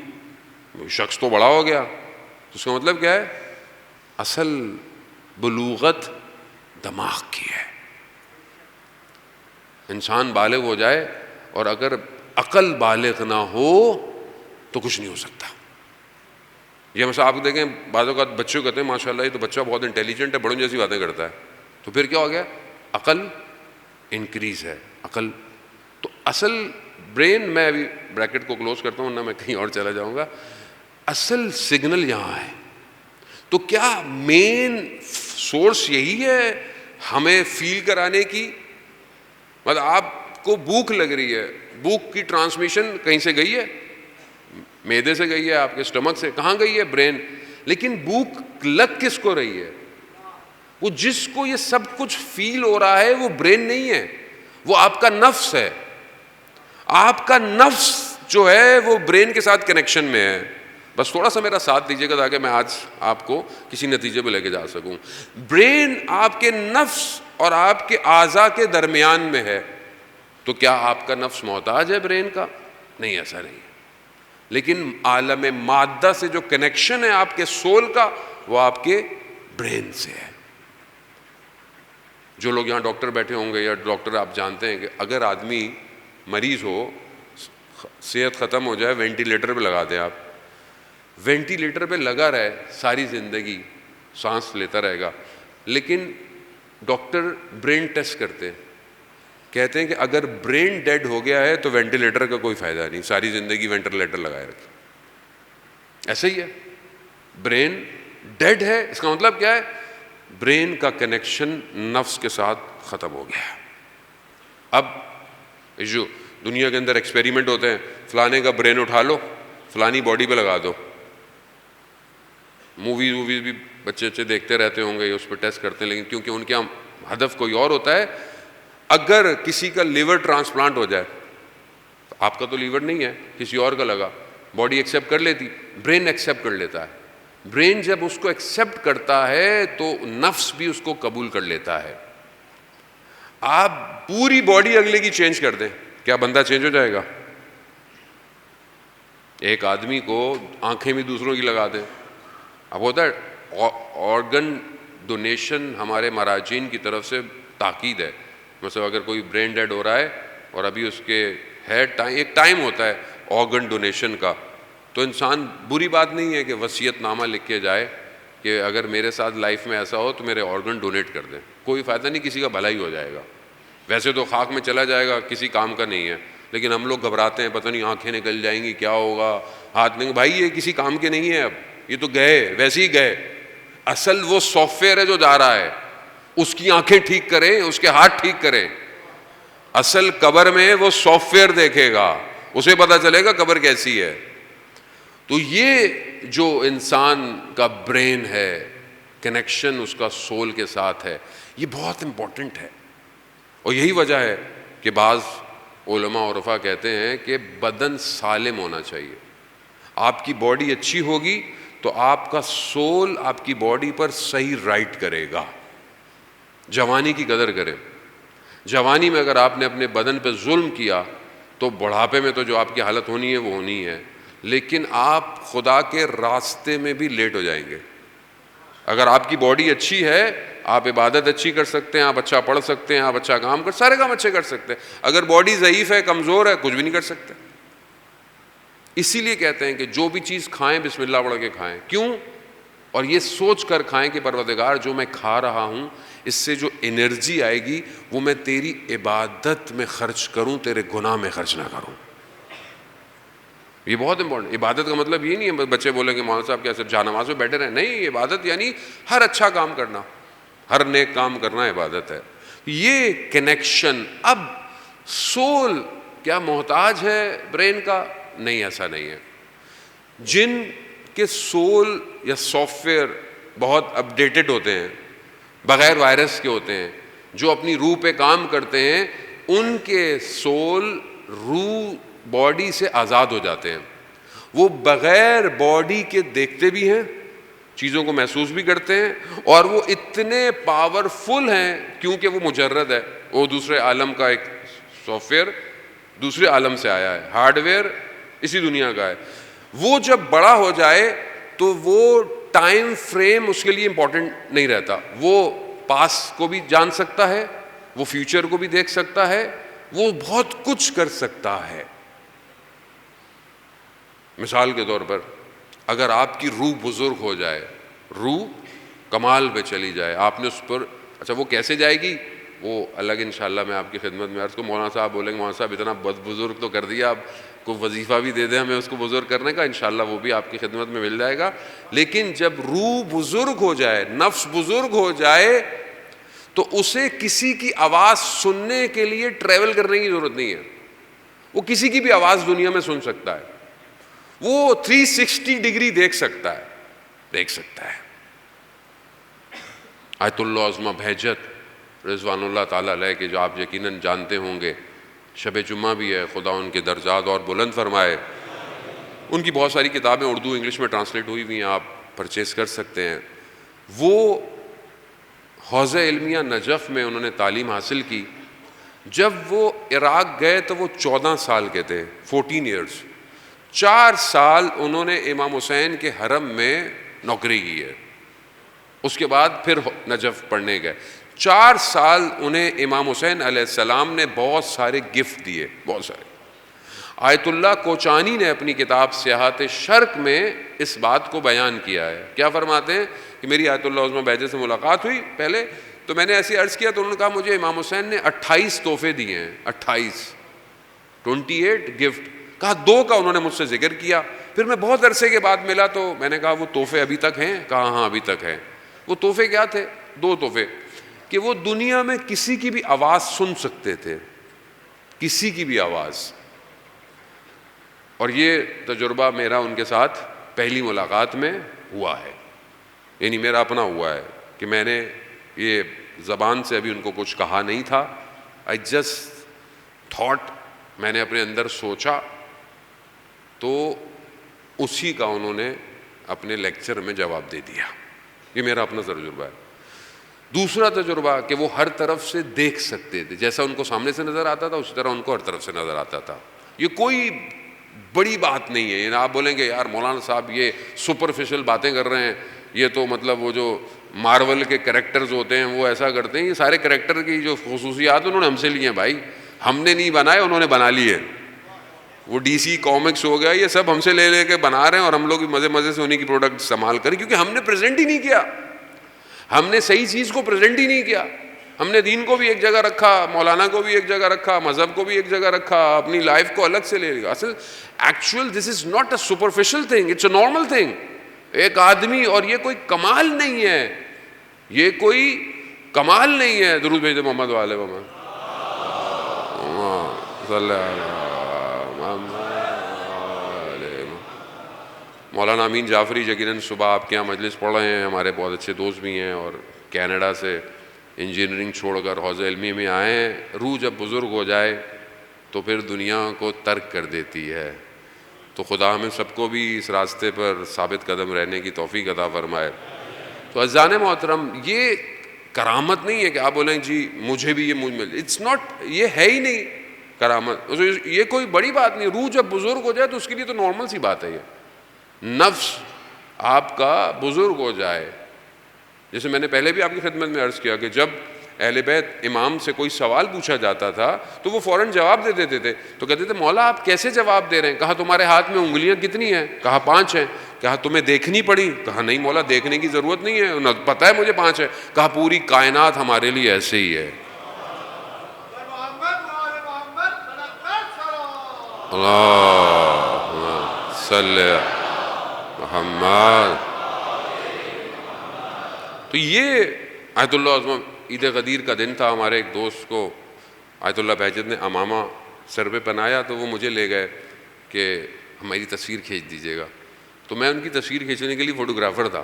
[SPEAKER 1] شخص تو بڑا ہو گیا. تو اس کا مطلب کیا ہے؟ اصل بلوغت دماغ کی ہے. انسان بالغ ہو جائے اور اگر عقل بالغ نہ ہو تو کچھ نہیں ہو سکتا. یہ مثلا آپ دیکھیں بعض اوقات بچوں کہتے ہیں ماشاء اللہ یہ تو بچہ بہت انٹیلیجنٹ ہے, بڑوں جیسی باتیں کرتا ہے. تو پھر کیا ہو گیا؟ عقل انکریز ہے. عقل تو اصل برین, میں ابھی بریکٹ کو کلوز کرتا ہوں ورنہ میں کہیں اور چلا جاؤں گا. اصل سگنل یہاں ہے. تو کیا مین سورس یہی ہے ہمیں فیل کرانے کی؟ مطلب آپ کو بھوک لگ رہی ہے, بھوک کی ٹرانسمیشن کہیں سے گئی ہے؟ معدے سے گئی ہے, آپ کے اسٹمک سے. کہاں گئی ہے؟ برین. لیکن بھوک لگ کس کو رہی ہے؟ وہ جس کو یہ سب کچھ فیل ہو رہا ہے وہ برین نہیں ہے, وہ آپ کا نفس ہے. آپ کا نفس جو ہے وہ برین کے ساتھ کنیکشن میں ہے. بس تھوڑا سا میرا ساتھ دیجیے گا تاکہ میں آج آپ کو کسی نتیجے پہ لے کے جا سکوں. برین آپ کے نفس اور آپ کے اعضاء کے درمیان میں ہے. تو کیا آپ کا نفس محتاج ہے برین کا؟ نہیں, ایسا نہیں ہے. لیکن عالم مادہ سے جو کنیکشن ہے آپ کے سول کا وہ آپ کے برین سے ہے. جو لوگ یہاں ڈاکٹر بیٹھے ہوں گے یا ڈاکٹر آپ جانتے ہیں کہ اگر آدمی مریض ہو, صحت ختم ہو جائے, وینٹیلیٹر پہ لگا دیں آپ, وینٹیلیٹر پہ لگا رہے ساری زندگی, سانس لیتا رہے گا. لیکن ڈاکٹر برین ٹیسٹ کرتے ہیں, کہتے ہیں کہ اگر برین ڈیڈ ہو گیا ہے تو وینٹیلیٹر کا کوئی فائدہ نہیں, ساری زندگی وینٹیلیٹر لگائے رکھے. ایسے ہی ہے, برین ڈیڈ ہے اس کا مطلب کیا ہے؟ برین کا کنیکشن نفس کے ساتھ ختم ہو گیا. اب جو دنیا کے اندر ایکسپیریمنٹ ہوتے ہیں, فلانے کا برین اٹھا لو, فلانی باڈی پہ لگا دو. موویز بھی بچے دیکھتے رہتے ہوں گے, اس پہ ٹیسٹ کرتے ہیں, لیکن کیونکہ ان کا ہدف کوئی اور ہوتا ہے. اگر کسی کا لیور ٹرانسپلانٹ ہو جائے, آپ کا تو لیور نہیں ہے, کسی اور کا لگا, باڈی ایکسیپٹ کر لیتی, برین ایکسیپٹ کر لیتا ہے. برین جب اس کو ایکسیپٹ کرتا ہے تو نفس بھی اس کو قبول کر لیتا ہے. آپ پوری باڈی اگلے کی چینج کر دیں, کیا بندہ چینج ہو جائے گا؟ ایک آدمی کو آنکھیں بھی دوسروں کی لگا دیں. اب ہوتا ہے آرگن ڈونیشن ہمارے مراجعین کی طرف سے تاکید ہے. مثلا اگر کوئی برین ڈیڈ ہو رہا ہے اور ابھی اس کے ہے ایک ٹائم ہوتا ہے آرگن ڈونیشن کا, تو انسان, بری بات نہیں ہے کہ وصیت نامہ لکھ کے جائے کہ اگر میرے ساتھ لائف میں ایسا ہو تو میرے آرگن ڈونیٹ کر دیں. کوئی فائدہ نہیں, کسی کا بھلا ہی ہو جائے گا. ویسے تو خاک میں چلا جائے گا, کسی کام کا نہیں ہے, لیکن ہم لوگ گھبراتے ہیں, پتہ نہیں آنکھیں نکل جائیں گی, کیا ہوگا, ہاتھ نہیں. بھائی یہ کسی کام کے نہیں ہے, اب یہ تو گئے, ویسے ہی گئے. اصل وہ سافٹ ویئر ہے جو جا رہا ہے, اس کی آنکھیں ٹھیک کریں, اس کے ہاتھ ٹھیک کریں. اصل قبر میں وہ سافٹ ویئر دیکھے گا, اسے پتا چلے گا قبر کیسی ہے. تو یہ جو انسان کا برین ہے, کنیکشن اس کا سول کے ساتھ ہے, یہ بہت امپورٹنٹ ہے. اور یہی وجہ ہے کہ بعض علماء عرفا کہتے ہیں کہ بدن سالم ہونا چاہیے. آپ کی باڈی اچھی ہوگی تو آپ کا سول آپ کی باڈی پر صحیح رائٹ کرے گا. جوانی کی قدر کریں. جوانی میں اگر آپ نے اپنے بدن پہ ظلم کیا تو بڑھاپے میں تو جو آپ کی حالت ہونی ہے وہ ہونی ہے. لیکن آپ خدا کے راستے میں بھی لیٹ ہو جائیں گے. اگر آپ کی باڈی اچھی ہے آپ عبادت اچھی کر سکتے ہیں, آپ اچھا پڑھ سکتے ہیں, آپ اچھا کام سارے کام اچھے کر سکتے ہیں. اگر باڈی ضعیف ہے, کمزور ہے, کچھ بھی نہیں کر سکتے. اسی لیے کہتے ہیں کہ جو بھی چیز کھائیں بسم اللہ پڑھ کے کھائیں. کیوں؟ اور یہ سوچ کر کھائیں کہ پروردگار جو میں کھا رہا ہوں اس سے جو انرجی آئے گی وہ میں تیری عبادت میں خرچ کروں, تیرے گناہ میں خرچ نہ کروں. یہ بہت امپورٹنٹ. عبادت کا مطلب یہ نہیں ہے بچے بولیں کہ مولانا صاحب کیا صرف جا نماز میں بیٹھے رہیں. نہیں, عبادت یعنی ہر اچھا کام کرنا, ہر نیک کام کرنا عبادت ہے. یہ کنیکشن. اب سول کیا محتاج ہے برین کا؟ نہیں, ایسا نہیں ہے. جن کے سول یا سافٹ ویئر بہت اپڈیٹڈ ہوتے ہیں, بغیر وائرس کے ہوتے ہیں, جو اپنی روح پہ کام کرتے ہیں, ان کے سول روح باڈی سے آزاد ہو جاتے ہیں. وہ بغیر باڈی کے دیکھتے بھی ہیں, چیزوں کو محسوس بھی کرتے ہیں, اور وہ اتنے پاورفل ہیں کیونکہ وہ مجرد ہے. وہ دوسرے عالم کا ایک سافٹ ویئر دوسرے عالم سے آیا ہے, ہارڈ ویئر اسی دنیا کا ہے. وہ جب بڑا ہو جائے تو وہ ٹائم فریم اس کے لیے امپورٹنٹ نہیں رہتا. وہ پاسٹ کو بھی جان سکتا ہے, وہ فیوچر کو بھی دیکھ سکتا ہے, وہ بہت کچھ کر سکتا ہے. مثال کے طور پر اگر آپ کی روح بزرگ ہو جائے, روح کمال پہ چلی جائے, آپ نے اس پر اچھا وہ کیسے جائے گی وہ الگ انشاءاللہ میں آپ کی خدمت میں عرض کو. مولانا صاحب بولیں گے مولانا صاحب اتنا بزرگ تو کر دیا, آپ کو وظیفہ بھی دے دیں ہمیں اس کو بزرگ کرنے کا, انشاءاللہ وہ بھی آپ کی خدمت میں مل جائے گا. لیکن جب روح بزرگ ہو جائے, نفس بزرگ ہو جائے, تو اسے کسی کی آواز سننے کے لیے ٹریول کرنے کی ضرورت نہیں ہے. وہ کسی کی بھی آواز دنیا میں سن سکتا ہے, وہ 360 ڈگری دیکھ سکتا ہے. آیت اللہ عظمہ بہجت رضوان اللہ تعالیٰ علیہ کے جو آپ یقیناً جانتے ہوں گے, شب جمعہ بھی ہے, خدا ان کے درجات اور بلند فرمائے. ان کی بہت ساری کتابیں اردو انگلش میں ٹرانسلیٹ ہوئی ہوئی ہیں, آپ پرچیز کر سکتے ہیں. وہ حوزہ علمیہ نجف میں انہوں نے تعلیم حاصل کی. جب وہ عراق گئے تو وہ 14 سال کے تھے, 14 ایئرس. 4 سال انہوں نے امام حسین کے حرم میں نوکری کی ہے, اس کے بعد پھر نجف پڑھنے گئے. 4 سال انہیں امام حسین علیہ السلام نے بہت سارے گفٹ دیے, بہت سارے. آیت اللہ کوچانی نے اپنی کتاب سیاحت شرق میں اس بات کو بیان کیا ہے. کیا فرماتے ہیں کہ میری آیت اللہ عظمہ بہجت سے ملاقات ہوئی پہلے, تو میں نے ایسی عرض کیا تو انہوں نے کہا مجھے امام حسین نے 28 تحفے دیے ہیں, 28 گفٹ. کہا 2 کا انہوں نے مجھ سے ذکر کیا. پھر میں بہت عرصے کے بعد ملا تو میں نے کہا وہ تحفے ابھی تک ہیں؟ کہا ہاں ابھی تک ہیں. وہ تحفے کیا تھے؟ 2 تحفے. کہ وہ دنیا میں کسی کی بھی آواز سن سکتے تھے, کسی کی بھی آواز. اور یہ تجربہ میرا ان کے ساتھ پہلی ملاقات میں ہوا ہے, یعنی میرا اپنا ہوا ہے کہ میں نے یہ زبان سے ابھی ان کو کچھ کہا نہیں تھا. آئی جسٹ تھاٹ, میں نے اپنے اندر سوچا, تو اسی کا انہوں نے اپنے لیکچر میں جواب دے دیا. یہ میرا اپنا تجربہ ہے. دوسرا تجربہ کہ وہ ہر طرف سے دیکھ سکتے تھے, جیسا ان کو سامنے سے نظر آتا تھا اسی طرح ان کو ہر طرف سے نظر آتا تھا. یہ کوئی بڑی بات نہیں ہے. آپ بولیں گے یار مولانا صاحب یہ سپرفیشل باتیں کر رہے ہیں, یہ تو مطلب وہ جو مارول کے کریکٹرز ہوتے ہیں وہ ایسا کرتے ہیں. یہ سارے کریکٹر کی جو خصوصیات انہوں نے ہم سے لی ہیں بھائی, ہم نے نہیں بنائے, انہوں نے بنا لیے. وہ ڈی سی کامکس ہو گیا, یہ سب ہم سے لے کے بنا رہے ہیں, اور ہم لوگ مزے مزے سے انہیں کی پروڈکٹ استعمال کریں, کیونکہ ہم نے پریزنٹ ہی نہیں کیا, ہم نے صحیح چیز کو پریزنٹ ہی نہیں کیا. ہم نے دین کو بھی ایک جگہ رکھا, مولانا کو بھی ایک جگہ رکھا, مذہب کو بھی ایک جگہ رکھا, اپنی لائف کو الگ سے لے لیا. اصل actual this is not a superficial thing, it's a normal thing. ایک آدمی, اور یہ کوئی کمال نہیں ہے, یہ کوئی کمال نہیں ہے. درود بھیجتے محمد والے محمد صلی اللہ. مولانا امین جعفری یقیناً صبح آپ کے یہاں مجلس پڑھ رہے ہیں, ہمارے بہت اچھے دوست بھی ہیں, اور کینیڈا سے انجینئرنگ چھوڑ کر حوزہ علمی میں آئے ہیں. روح جب بزرگ ہو جائے تو پھر دنیا کو ترک کر دیتی ہے. تو خدا ہمیں سب کو بھی اس راستے پر ثابت قدم رہنے کی توفیق عطا فرمائے. تو عزیزان محترم, یہ کرامت نہیں ہے کہ آپ بولیں جی مجھے بھی یہ مجھ مل, اٹس ناٹ, یہ ہے ہی نہیں. کرامت. یہ کوئی بڑی بات نہیں. روح جب بزرگ ہو جائے تو اس کے لیے تو نارمل سی بات ہے. یہ نفس آپ کا بزرگ ہو جائے, جیسے میں نے پہلے بھی آپ کی خدمت میں عرض کیا کہ جب اہل بیت امام سے کوئی سوال پوچھا جاتا تھا تو وہ فوراً جواب دے دیتے تھے. تو کہتے تھے مولا آپ کیسے جواب دے رہے ہیں؟ کہا تمہارے ہاتھ میں انگلیاں کتنی ہیں؟ کہا 5 ہیں. کہا تمہیں دیکھنی پڑی؟ کہا نہیں مولا دیکھنے کی ضرورت نہیں ہے, پتہ ہے مجھے 5 ہے. کہا پوری کائنات ہمارے لیے ایسے ہی ہے. اللہم صلی محمد. تو یہ آیت اللہ عظمہ عید غدیر کا دن تھا. ہمارے ایک دوست کو آیت اللہ بہجت نے امامہ سر پہ پہنایا تو وہ مجھے لے گئے کہ ہماری تصویر کھینچ دیجیے گا. تو میں ان کی تصویر کھینچنے کے لیے فوٹوگرافر تھا.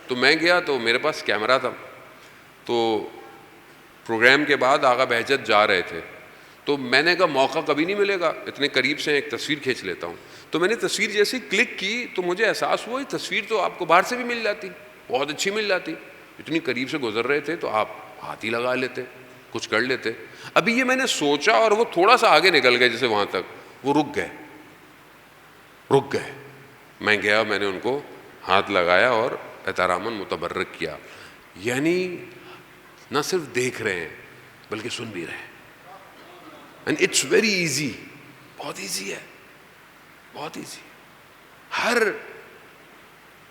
[SPEAKER 1] تو میں گیا تو میرے پاس کیمرہ تھا. تو پروگرام کے بعد آغا بہجت جا رہے تھے تو میں نے کہا موقع کبھی نہیں ملے گا, اتنے قریب سے ایک تصویر کھینچ لیتا ہوں. تو میں نے تصویر جیسے کلک کی تو مجھے احساس ہوا یہ تصویر تو آپ کو باہر سے بھی مل جاتی, بہت اچھی مل جاتی. اتنی قریب سے گزر رہے تھے تو آپ ہاتھ ہی لگا لیتے, کچھ کر لیتے. ابھی یہ میں نے سوچا اور وہ تھوڑا سا آگے نکل گئے, جیسے وہاں تک وہ رک گئے. میں گیا, میں نے ان کو ہاتھ لگایا اور احتراماً متبرک کیا. یعنی نہ صرف دیکھ رہے ہیں بلکہ سن بھی رہے ہیں. اینڈ اٹس ویری ایزی, بہت ایزی ہے, بہت ایزی. ہر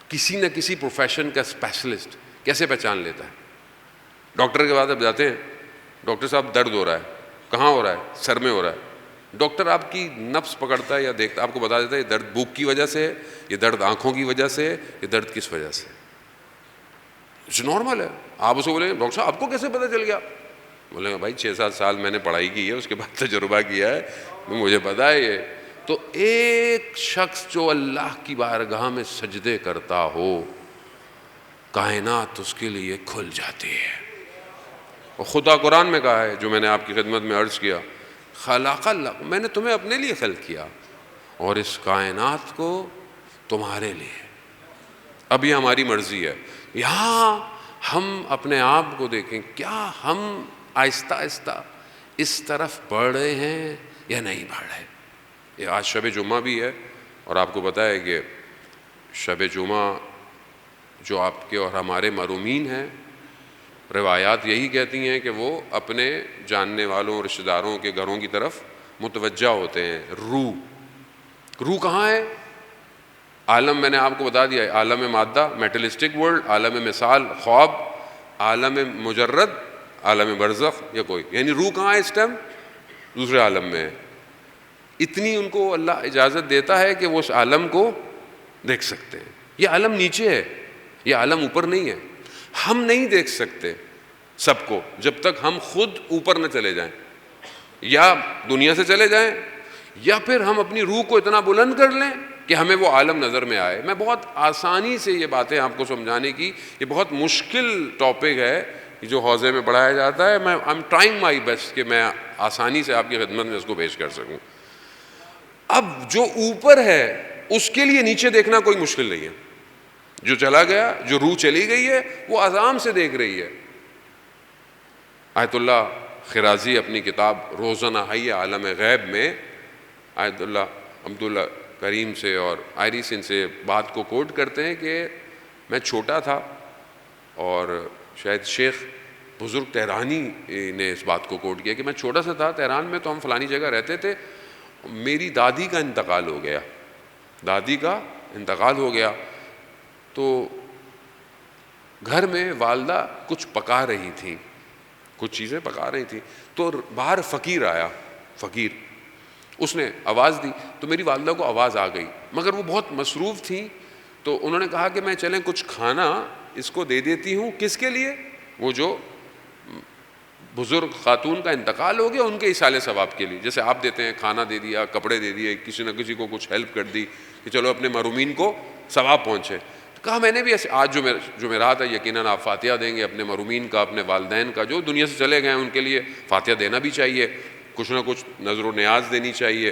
[SPEAKER 1] کسی نہ کسی پروفیشن کا اسپیشلسٹ کیسے پہچان لیتا ہے؟ ڈاکٹر کے بعد اب جاتے ہیں, ڈاکٹر صاحب درد ہو رہا ہے, کہاں ہو رہا ہے؟ سر میں ہو رہا ہے. ڈاکٹر آپ کی نبض پکڑتا ہے یا دیکھتا, آپ کو بتا دیتا ہے یہ درد بھوک کی وجہ سے ہے, یہ درد آنکھوں کی وجہ سے ہے, یہ درد کس وجہ سے ہے. نارمل ہے. آپ اسے بولیں ڈاکٹر صاحب آپ کو کیسے پتہ چل گیا؟ بولیں گے بھائی 6-7 سال میں نے پڑھائی کی ہے, اس کے بعد تجربہ کیا ہے, مجھے پتہ ہے یہ. تو ایک شخص جو اللہ کی بارگاہ میں سجدے کرتا ہو, کائنات اس کے لیے کھل جاتی ہے. اور خدا قرآن میں کہا ہے, جو میں نے آپ کی خدمت میں عرض کیا, خلق اللہ, میں نے تمہیں اپنے لیے خلق کیا اور اس کائنات کو تمہارے لیے. اب یہ ہماری مرضی ہے. یہاں ہم اپنے آپ کو دیکھیں, کیا ہم آہستہ آہستہ اس طرف بڑھ رہے ہیں یا نہیں بڑھ رہے؟ یہ آج شب جمعہ بھی ہے اور آپ کو پتہ ہے کہ شب جمعہ جو آپ کے اور ہمارے محرومین ہیں, روایات یہی کہتی ہیں کہ وہ اپنے جاننے والوں رشتہ داروں کے گھروں کی طرف متوجہ ہوتے ہیں. روح کہاں ہے؟ عالم میں نے آپ کو بتا دیا ہے, عالم مادہ میٹلسٹک ورلڈ, عالم مثال خواب, عالم مجرد, عالم برزخ یا کوئی. یعنی روح کہاں ہے اس ٹائم؟ دوسرے عالم میں ہے. اتنی ان کو اللہ اجازت دیتا ہے کہ وہ اس عالم کو دیکھ سکتے ہیں. یہ عالم نیچے ہے, یہ عالم اوپر نہیں ہے. ہم نہیں دیکھ سکتے سب کو جب تک ہم خود اوپر نہ چلے جائیں, یا دنیا سے چلے جائیں, یا پھر ہم اپنی روح کو اتنا بلند کر لیں کہ ہمیں وہ عالم نظر میں آئے. میں بہت آسانی سے یہ باتیں آپ کو سمجھانے کی, یہ بہت مشکل ٹاپک ہے جو حوزے میں پڑھایا جاتا ہے. میں I am trying my best کہ میں آسانی سے آپ کی خدمت میں اس کو پیش کر سکوں. اب جو اوپر ہے اس کے لیے نیچے دیکھنا کوئی مشکل نہیں ہے. جو چلا گیا, جو روح چلی گئی ہے, وہ آرام سے دیکھ رہی ہے. آیت اللہ خرازی اپنی کتاب روزنہ حی عالم غیب میں آیت اللہ عبداللہ کریم سے اور آئریسن سے بات کو کوٹ کرتے ہیں کہ میں چھوٹا تھا, اور شاید شیخ بزرگ تہرانی نے اس بات کو کوٹ کیا کہ میں چھوٹا سا تھا, تہران میں تو ہم فلانی جگہ رہتے تھے, میری دادی کا انتقال ہو گیا, دادی کا انتقال ہو گیا. تو گھر میں والدہ کچھ پکا رہی تھیں, کچھ چیزیں پکا رہی تھیں, تو باہر فقیر آیا, فقیر, اس نے آواز دی تو میری والدہ کو آواز آ گئی, مگر وہ بہت مصروف تھیں. تو انہوں نے کہا کہ میں چلیں کچھ کھانا اس کو دے دیتی ہوں. کس کے لیے؟ وہ جو بزرگ خاتون کا انتقال ہو گیا ان کے ایصال ثواب کے لیے. جیسے آپ دیتے ہیں, کھانا دے دیا, کپڑے دے دیے, کسی نہ کسی کو کچھ ہیلپ کر دی کہ چلو اپنے محرومین کو ثواب پہنچے. کہا میں نے بھی ایسے, آج جو میں رات ہے یقیناً آپ فاتحہ دیں گے اپنے محرومین کا, اپنے والدین کا جو دنیا سے چلے گئے ہیں ان کے لیے فاتحہ دینا بھی چاہیے, کچھ نہ کچھ نظر و نیاز دینی چاہیے.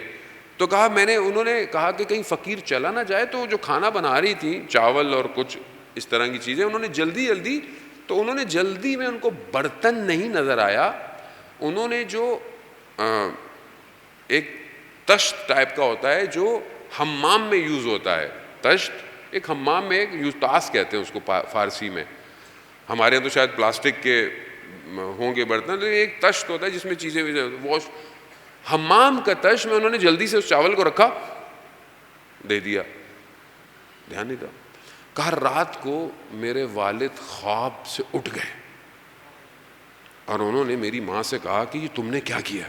[SPEAKER 1] تو کہا انہوں نے کہا کہ کہیں فقیر چلا نہ جائے, تو جو کھانا بنا رہی تھی چاول اور کچھ اس طرح کی چیزیں, انہوں نے جلدی میں ان کو برتن نہیں نظر آیا, انہوں نے جو ایک تشت ٹائپ کا ہوتا ہے جو حمام میں یوز ہوتا ہے. تشت ایک حمام میں ایک یوز، طاس کہتے ہیں اس کو فارسی میں. ہمارے یہاں تو شاید پلاسٹک کے ہوں گے برتن، لیکن ایک تشت ہوتا ہے جس میں چیزیں واش. حمام کا تشت میں انہوں نے جلدی سے اس چاول کو رکھا، دے دیا، دھیان نہیں تھا. کہا رات کو میرے والد خواب سے اٹھ گئے اور انہوں نے میری ماں سے کہا کہ یہ تم نے کیا کیا؟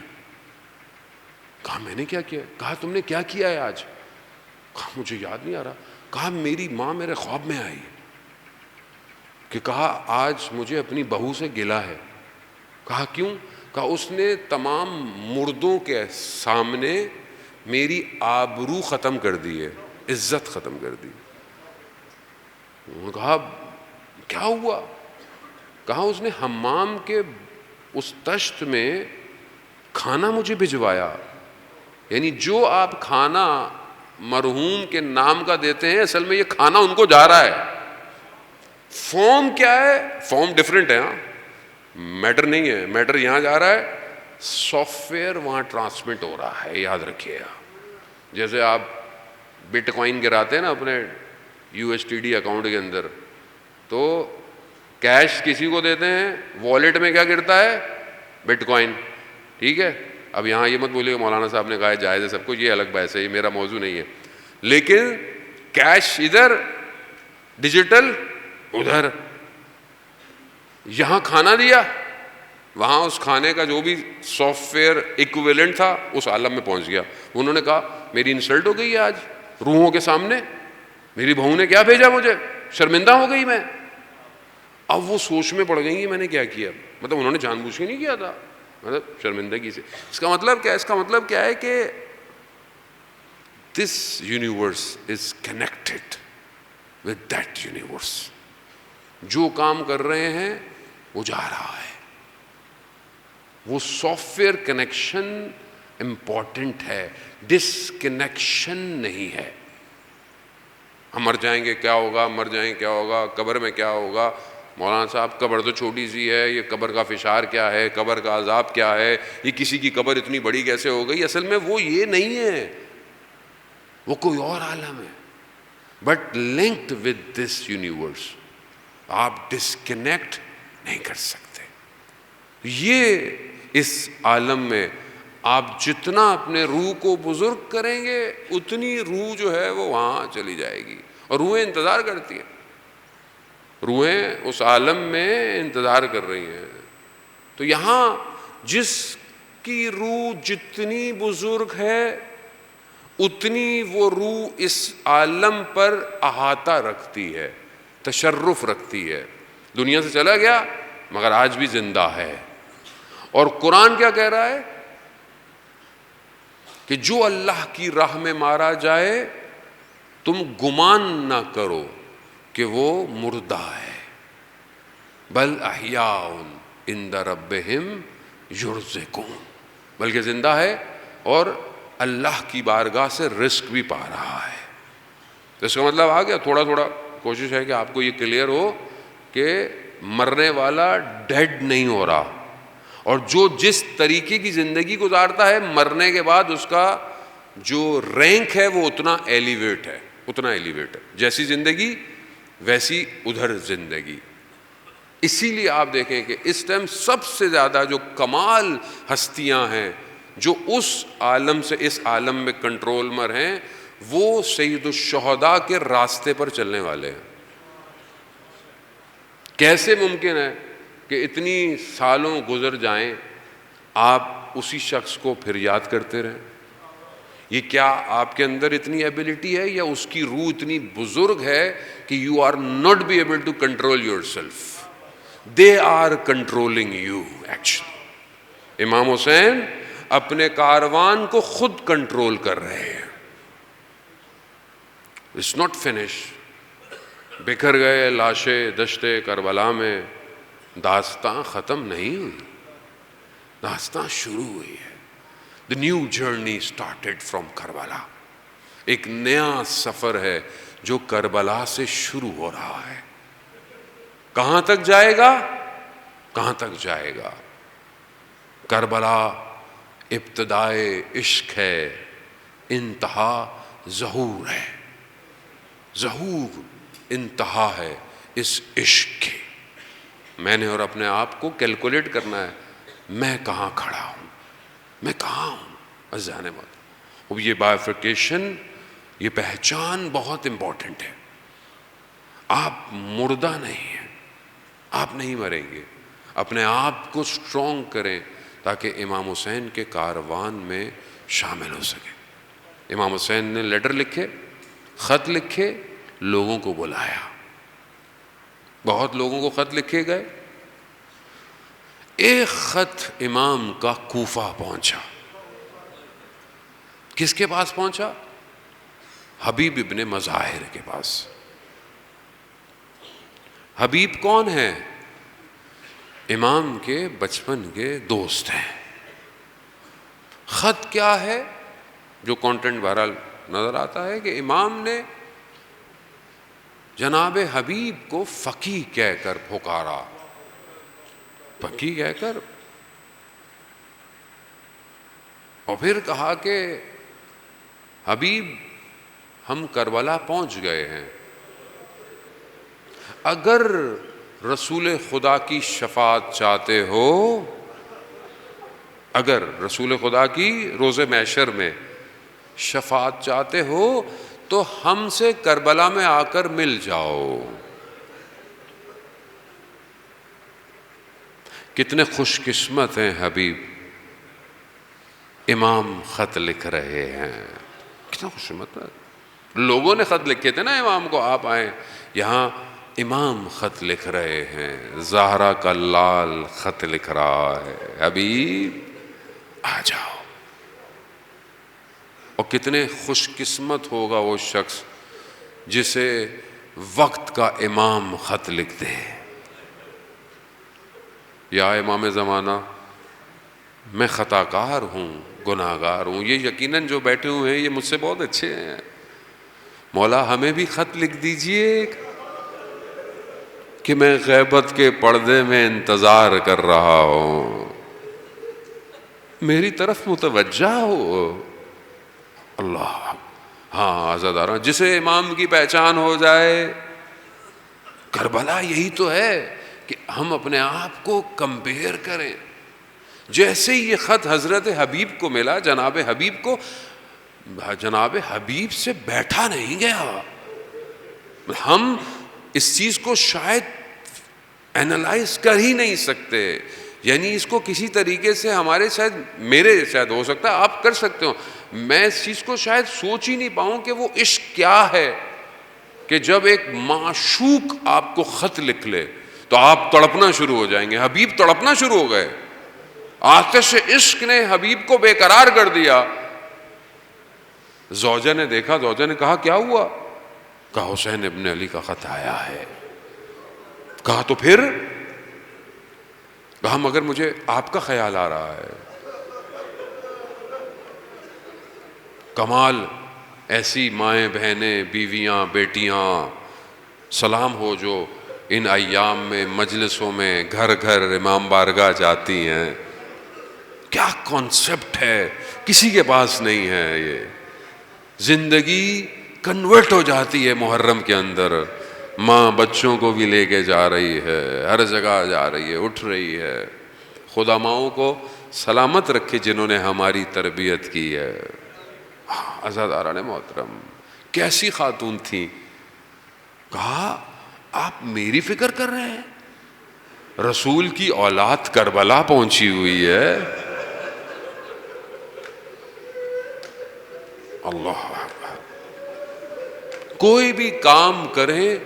[SPEAKER 1] کہا میں نے کیا کیا؟ کہا تم نے کیا کیا ہے آج؟ کہا مجھے یاد نہیں آ رہا. کہا میری ماں میرے خواب میں آئی کہ کہا آج مجھے اپنی بہو سے گلہ ہے. کہا کیوں؟ کہا اس نے تمام مردوں کے سامنے میری آبرو ختم کر دی ہے، عزت ختم کر دی. انہوں نے کہا کیا ہوا؟ کہا اس نے حمام کے اس تشت میں کھانا مجھے بھجوایا. یعنی جو آپ کھانا مرحوم کے نام کا دیتے ہیں اصل میں یہ کھانا ان کو جا رہا ہے. فارم کیا ہے؟ فارم ڈفرینٹ ہے، ہاں میٹر نہیں ہے. میٹر یہاں جا رہا ہے، سافٹ ویئر وہاں ٹرانسمٹ ہو رہا ہے. یاد رکھیے گا جیسے آپ بٹ کوائن گراتے ہیں نا اپنے U S T D account کے اندر، تو کیش کسی کو دیتے ہیں، والیٹ میں کیا گرتا ہے؟ But coin. ٹھیک ہے، اب یہاں یہ مت بولیے کہ مولانا صاحب نے کہا ہے جائز ہے سب کچھ، یہ الگ بحث ہے، یہ میرا موضوع نہیں ہے. لیکن کیش ادھر، ڈیجیٹل ادھر. یہاں کھانا دیا، وہاں اس کھانے کا جو بھی سافٹ ویئر ایکویلنٹ تھا اس عالم میں پہنچ گیا. انہوں نے کہا میری انسلٹ ہو گئی ہے آج روحوں کے سامنے، میری بہو نے کیا بھیجا مجھے، شرمندہ ہو گئی میں. اب وہ سوچ میں پڑ گئی کہ میں نے کیا کیا. مطلب انہوں نے جان بوجھ کے نہیں کیا تھا، مطلب شرمندگی سے. اس کا مطلب کیا ہے؟ اس کا مطلب کیا ہے کہ this universe is connected with that universe. جو کام کر رہے ہیں وہ جا رہا ہے. وہ سافٹ ویئر کنیکشن امپورٹنٹ ہے، ڈس کنیکشن نہیں ہے. ہم مر جائیں گے کیا ہوگا، مر جائیں کیا ہوگا، قبر میں کیا ہوگا. مولانا صاحب قبر تو چھوٹی سی ہے، یہ قبر کا فشار کیا ہے، قبر کا عذاب کیا ہے، یہ کسی کی قبر اتنی بڑی کیسے ہو گئی. اصل میں وہ یہ نہیں ہے، وہ کوئی اور عالم ہے، but linked with this universe. آپ ڈسکنیکٹ نہیں کر سکتے. یہ اس عالم میں آپ جتنا اپنے روح کو بزرگ کریں گے اتنی روح جو ہے وہ وہاں چلی جائے گی. اور روحیں انتظار کرتی ہیں، روحیں اس عالم میں انتظار کر رہی ہیں. تو یہاں جس کی روح جتنی بزرگ ہے اتنی وہ روح اس عالم پر احاطہ رکھتی ہے، تشرف رکھتی ہے. دنیا سے چلا گیا مگر آج بھی زندہ ہے. اور قرآن کیا کہہ رہا ہے کہ جو اللہ کی راہ میں مارا جائے تم گمان نہ کرو کہ وہ مردہ ہے، بل احیاء عند ربہم یرزقون، بلکہ زندہ ہے اور اللہ کی بارگاہ سے رزق بھی پا رہا ہے. تو اس کا مطلب آ گیا. تھوڑا تھوڑا کوشش ہے کہ آپ کو یہ کلیئر ہو کہ مرنے والا ڈیڈ نہیں ہو رہا، اور جو جس طریقے کی زندگی گزارتا ہے مرنے کے بعد اس کا جو رینک ہے وہ اتنا ایلیویٹ ہے، اتنا ایلیویٹ ہے. جیسی زندگی ویسی ادھر زندگی. اسی لیے آپ دیکھیں کہ اس ٹائم سب سے زیادہ جو کمال ہستیاں ہیں جو اس عالم سے اس عالم میں کنٹرول مر ہیں وہ سید الشہداء کے راستے پر چلنے والے ہیں. کیسے ممکن ہے کہ اتنی سالوں گزر جائیں آپ اسی شخص کو پھر یاد کرتے رہیں؟ یہ کیا آپ کے اندر اتنی ایبلٹی ہے یا اس کی روح اتنی بزرگ ہے کہ you are not be able to control yourself, they are controlling you actually. Imam Hussain اپنے کاروان کو خود کنٹرول کر رہے ہیں. It's not finish. بکھر گئے لاشیں دشت کربلا میں، داستاں ختم نہیں ہوئی، داستاں شروع ہوئی ہے. The new journey started from Karbala. ایک نیا سفر ہے جو کربلا سے شروع ہو رہا ہے. کہاں تک جائے گا؟ کہاں تک جائے گا؟ کربلا ابتدائے عشق ہے، انتہا ظہور ہے. ظہور انتہا ہے اس عشق کی. میں نے اور اپنے آپ کو کیلکولیٹ کرنا ہے، میں کہاں کھڑا ہوں، میں کہاں ہوں. عزیزان محترم، اب یہ بائیفرکیشن، یہ پہچان بہت امپورٹنٹ ہے. آپ مردہ نہیں ہیں، آپ نہیں مریں گے. اپنے آپ کو اسٹرانگ کریں تاکہ امام حسین کے کاروان میں شامل ہو سکیں. امام حسین نے لیٹر لکھے، خط لکھے، لوگوں کو بلایا. بہت لوگوں کو خط لکھے گئے. ایک خط امام کا کوفہ پہنچا. کس کے پاس پہنچا؟ حبیب ابن مظاہر کے پاس. حبیب کون ہے؟ امام کے بچپن کے دوست ہیں. خط کیا ہے؟ جو کانٹینٹ بہرحال نظر آتا ہے کہ امام نے جناب حبیب کو فقیہ کہہ کر پکارا. فقیہ کہہ کر، اور پھر کہا کہ حبیب ہم کربلا پہنچ گئے ہیں، اگر رسول خدا کی شفاعت چاہتے ہو، اگر رسول خدا کی روز محشر میں شفاعت چاہتے ہو تو ہم سے کربلا میں آ کر مل جاؤ. کتنے خوش قسمت ہیں حبیب، امام خط لکھ رہے ہیں. کتنا خوش قسمت ہے. لوگوں نے خط لکھے تھے نا امام کو، آپ آئیں یہاں. امام خط لکھ رہے ہیں، زہرا کا لال خط لکھ رہا ہے، حبیب آ جاؤ. اور کتنے خوش قسمت ہوگا وہ شخص جسے وقت کا امام خط لکھ دے. یا امام زمانہ، میں خطا کار ہوں، گناہ گار ہوں. یہ یقیناً جو بیٹھے ہوئے ہیں یہ مجھ سے بہت اچھے ہیں. مولا ہمیں بھی خط لکھ دیجئے کہ میں غیبت کے پردے میں انتظار کر رہا ہوں، میری طرف متوجہ ہو. اللہ، ہاں عزادارہ، جسے امام کی پہچان ہو جائے. کربلا یہی تو ہے کہ ہم اپنے آپ کو کمپیئر کریں. جیسے یہ خط حضرت حبیب کو ملا، جناب حبیب کو، جناب حبیب سے بیٹھا نہیں گیا. ہم اس چیز کو شاید اینالائز کر ہی نہیں سکتے. یعنی اس کو کسی طریقے سے ہمارے شاید، میرے شاید ہو سکتا ہے آپ کر سکتے ہو، میں اس چیز کو شاید سوچ ہی نہیں پاؤں کہ وہ عشق کیا ہے کہ جب ایک معشوق آپ کو خط لکھ لے تو آپ تڑپنا شروع ہو جائیں گے. حبیب تڑپنا شروع ہو گئے. آتش عشق نے حبیب کو بے قرار کر دیا. زوجہ نے دیکھا، زوجہ نے کہا کیا ہوا؟ کہا حسین ابن علی کا خط آیا ہے. کہا تو پھر؟ کہا مگر مجھے آپ کا خیال آ رہا ہے. کمال، ایسی مائیں بہنیں بیویاں بیٹیاں سلام ہو جو ان ایام میں مجلسوں میں گھر گھر امام بارگاہ جاتی ہیں. کیا کانسیپٹ ہے، کسی کے پاس نہیں ہے. یہ زندگی کنورٹ ہو جاتی ہے محرم کے اندر. ماں بچوں کو بھی لے کے جا رہی ہے، ہر جگہ جا رہی ہے، اٹھ رہی ہے. خدا ماؤں کو سلامت رکھے جنہوں نے ہماری تربیت کی ہے. عزاداران محترم، کیسی خاتون تھیں. کہا آپ میری فکر کر رہے ہیں؟ رسول کی اولاد کربلا پہنچی ہوئی ہے. اللہ اکبر. کوئی بھی کام کریں،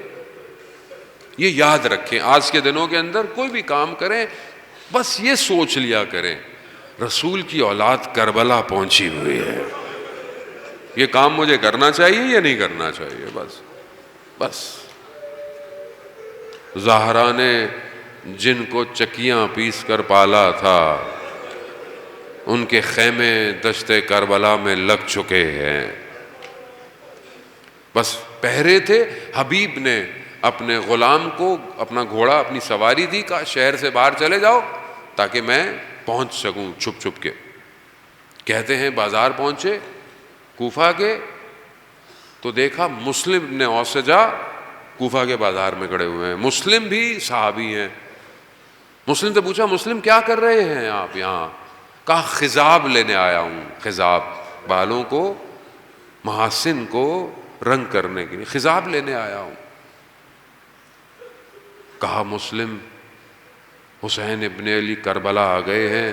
[SPEAKER 1] یہ یاد رکھیں، آج کے دنوں کے اندر کوئی بھی کام کریں بس یہ سوچ لیا کریں رسول کی اولاد کربلا پہنچی ہوئی ہے. یہ کام مجھے کرنا چاہیے یا نہیں کرنا چاہیے؟ بس. زہرا نے جن کو چکیاں پیس کر پالا تھا ان کے خیمے دشت کربلا میں لگ چکے ہیں. بس پہرے تھے. حبیب نے اپنے غلام کو اپنا گھوڑا، اپنی سواری دی، کہا شہر سے باہر چلے جاؤ تاکہ میں پہنچ سکوں چھپ چھپ کے. کہتے ہیں بازار پہنچے کوفہ کے تو دیکھا مسلم ابن اوسجہ کوفہ کے بازار میں کھڑے ہوئے ہیں. مسلم بھی صحابی ہیں. مسلم سے پوچھا مسلم کیا کر رہے ہیں آپ یہاں؟ کہا خضاب لینے آیا ہوں. خضاب بالوں کو محاسن کو رنگ کرنے کے لیے خضاب لینے آیا ہوں. کہا مسلم حسین ابن علی کربلا آ گئے ہیں,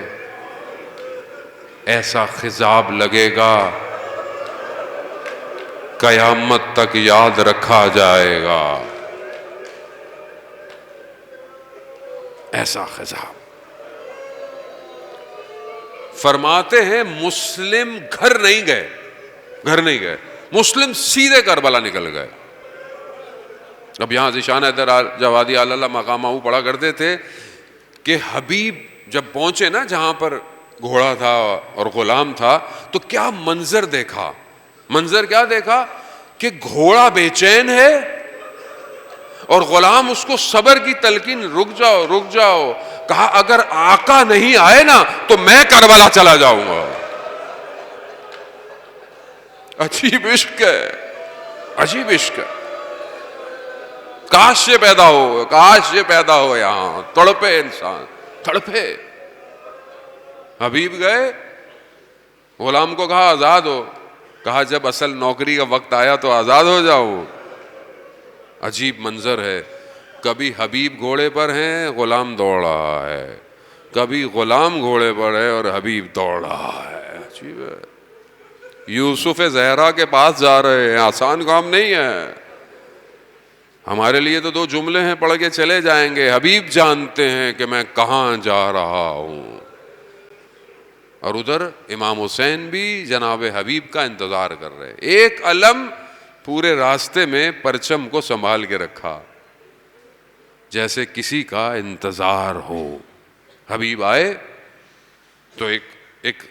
[SPEAKER 1] ایسا خضاب لگے گا قیامت تک یاد رکھا جائے گا. ایسا خضاب. فرماتے ہیں مسلم گھر نہیں گئے, مسلم سیدھے کربلا نکل گئے. اب یہاں ذیشان حیدر جوادی اللہ مقامہ پڑھا کرتے تھے کہ حبیب جب پہنچے نا جہاں پر گھوڑا تھا اور غلام تھا تو کیا منظر دیکھا. منظر کیا دیکھا کہ گھوڑا بے چین ہے اور غلام اس کو صبر کی تلقین, رک جاؤ. کہا اگر آقا نہیں آئے نا تو میں کربلا چلا جاؤں گا. عجیب عشق ہے, عجیب عشق ہے. کاش یہ پیدا ہو یہاں. تڑپے انسان, تڑپے. حبیب گئے, غلام کو کہا آزاد ہو. کہا جب اصل نوکری کا وقت آیا تو آزاد ہو جاؤ. عجیب منظر ہے. کبھی حبیب گھوڑے پر ہیں, غلام دوڑ رہا ہے. کبھی غلام گھوڑے پر ہے اور حبیب دوڑ رہا ہے. عجیب ہے. یوسف زہرا کے پاس جا رہے ہیں, آسان کام نہیں ہے. ہمارے لیے تو 2 جملے ہیں, پڑھ کے چلے جائیں گے. حبیب جانتے ہیں کہ میں کہاں جا رہا ہوں. اور ادھر امام حسین بھی جناب حبیب کا انتظار کر رہے. ایک علم پورے راستے میں پرچم کو سنبھال کے رکھا جیسے کسی کا انتظار ہو. حبیب آئے تو ایک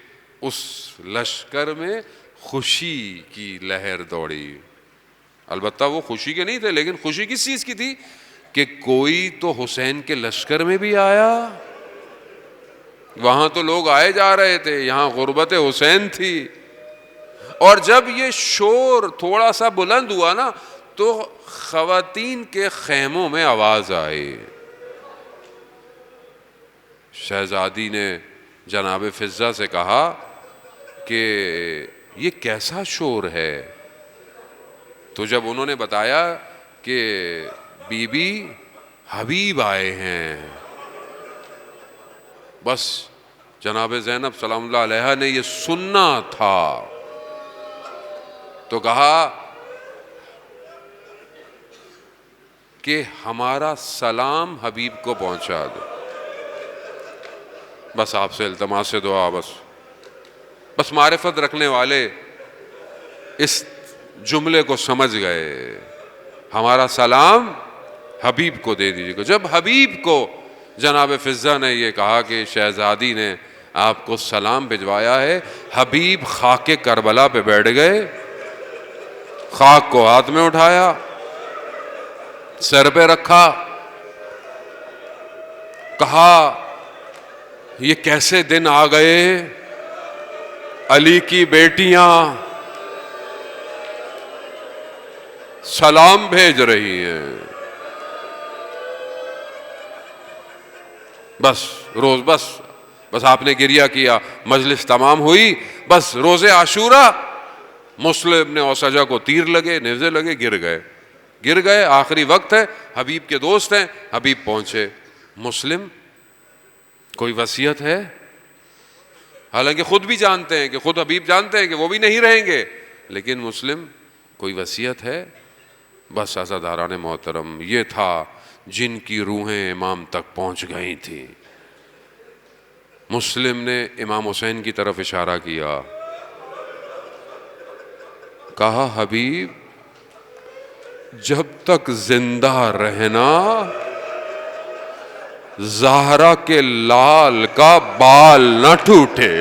[SPEAKER 1] اس لشکر میں خوشی کی لہر دوڑی. البتہ وہ خوشی کے نہیں تھے, لیکن خوشی کس چیز کی تھی کہ کوئی تو حسین کے لشکر میں بھی آیا. وہاں تو لوگ آئے جا رہے تھے, یہاں غربت حسین تھی. اور جب یہ شور تھوڑا سا بلند ہوا نا تو خواتین کے خیموں میں آواز آئی. شہزادی نے جناب فضہ سے کہا کہ یہ کیسا شور ہے. تو جب انہوں نے بتایا کہ بی بی حبیب آئے ہیں, بس جناب زینب سلام اللہ علیہا نے یہ سننا تھا تو کہا کہ ہمارا سلام حبیب کو پہنچا دو. بس آپ سے التماس دعا. بس معرفت رکھنے والے اس جملے کو سمجھ گئے. ہمارا سلام حبیب کو دے دیجیے گا. جب حبیب کو جناب فضہ نے یہ کہا کہ شہزادی نے آپ کو سلام بھجوایا ہے, حبیب خاک کربلا پہ بیٹھ گئے, خاک کو ہاتھ میں اٹھایا, سر پہ رکھا, کہا یہ کیسے دن آ گئے, علی کی بیٹیاں سلام بھیج رہی ہیں. بس آپ نے گریہ کیا, مجلس تمام ہوئی. بس روز عاشورہ مسلم ابن اوسجہ کو تیر لگے, نیزے لگے, گر گئے. آخری وقت ہے, حبیب کے دوست ہیں, حبیب پہنچے. مسلم کوئی وصیت ہے؟ حالانکہ خود بھی جانتے ہیں کہ خود حبیب جانتے ہیں کہ وہ بھی نہیں رہیں گے, لیکن مسلم کوئی وصیت ہے؟ بس عزاداران محترم, یہ تھا جن کی روحیں امام تک پہنچ گئی تھی. مسلم نے امام حسین کی طرف اشارہ کیا, کہا حبیب جب تک زندہ رہنا زہرا کے لال کا بال نہ ٹوٹے.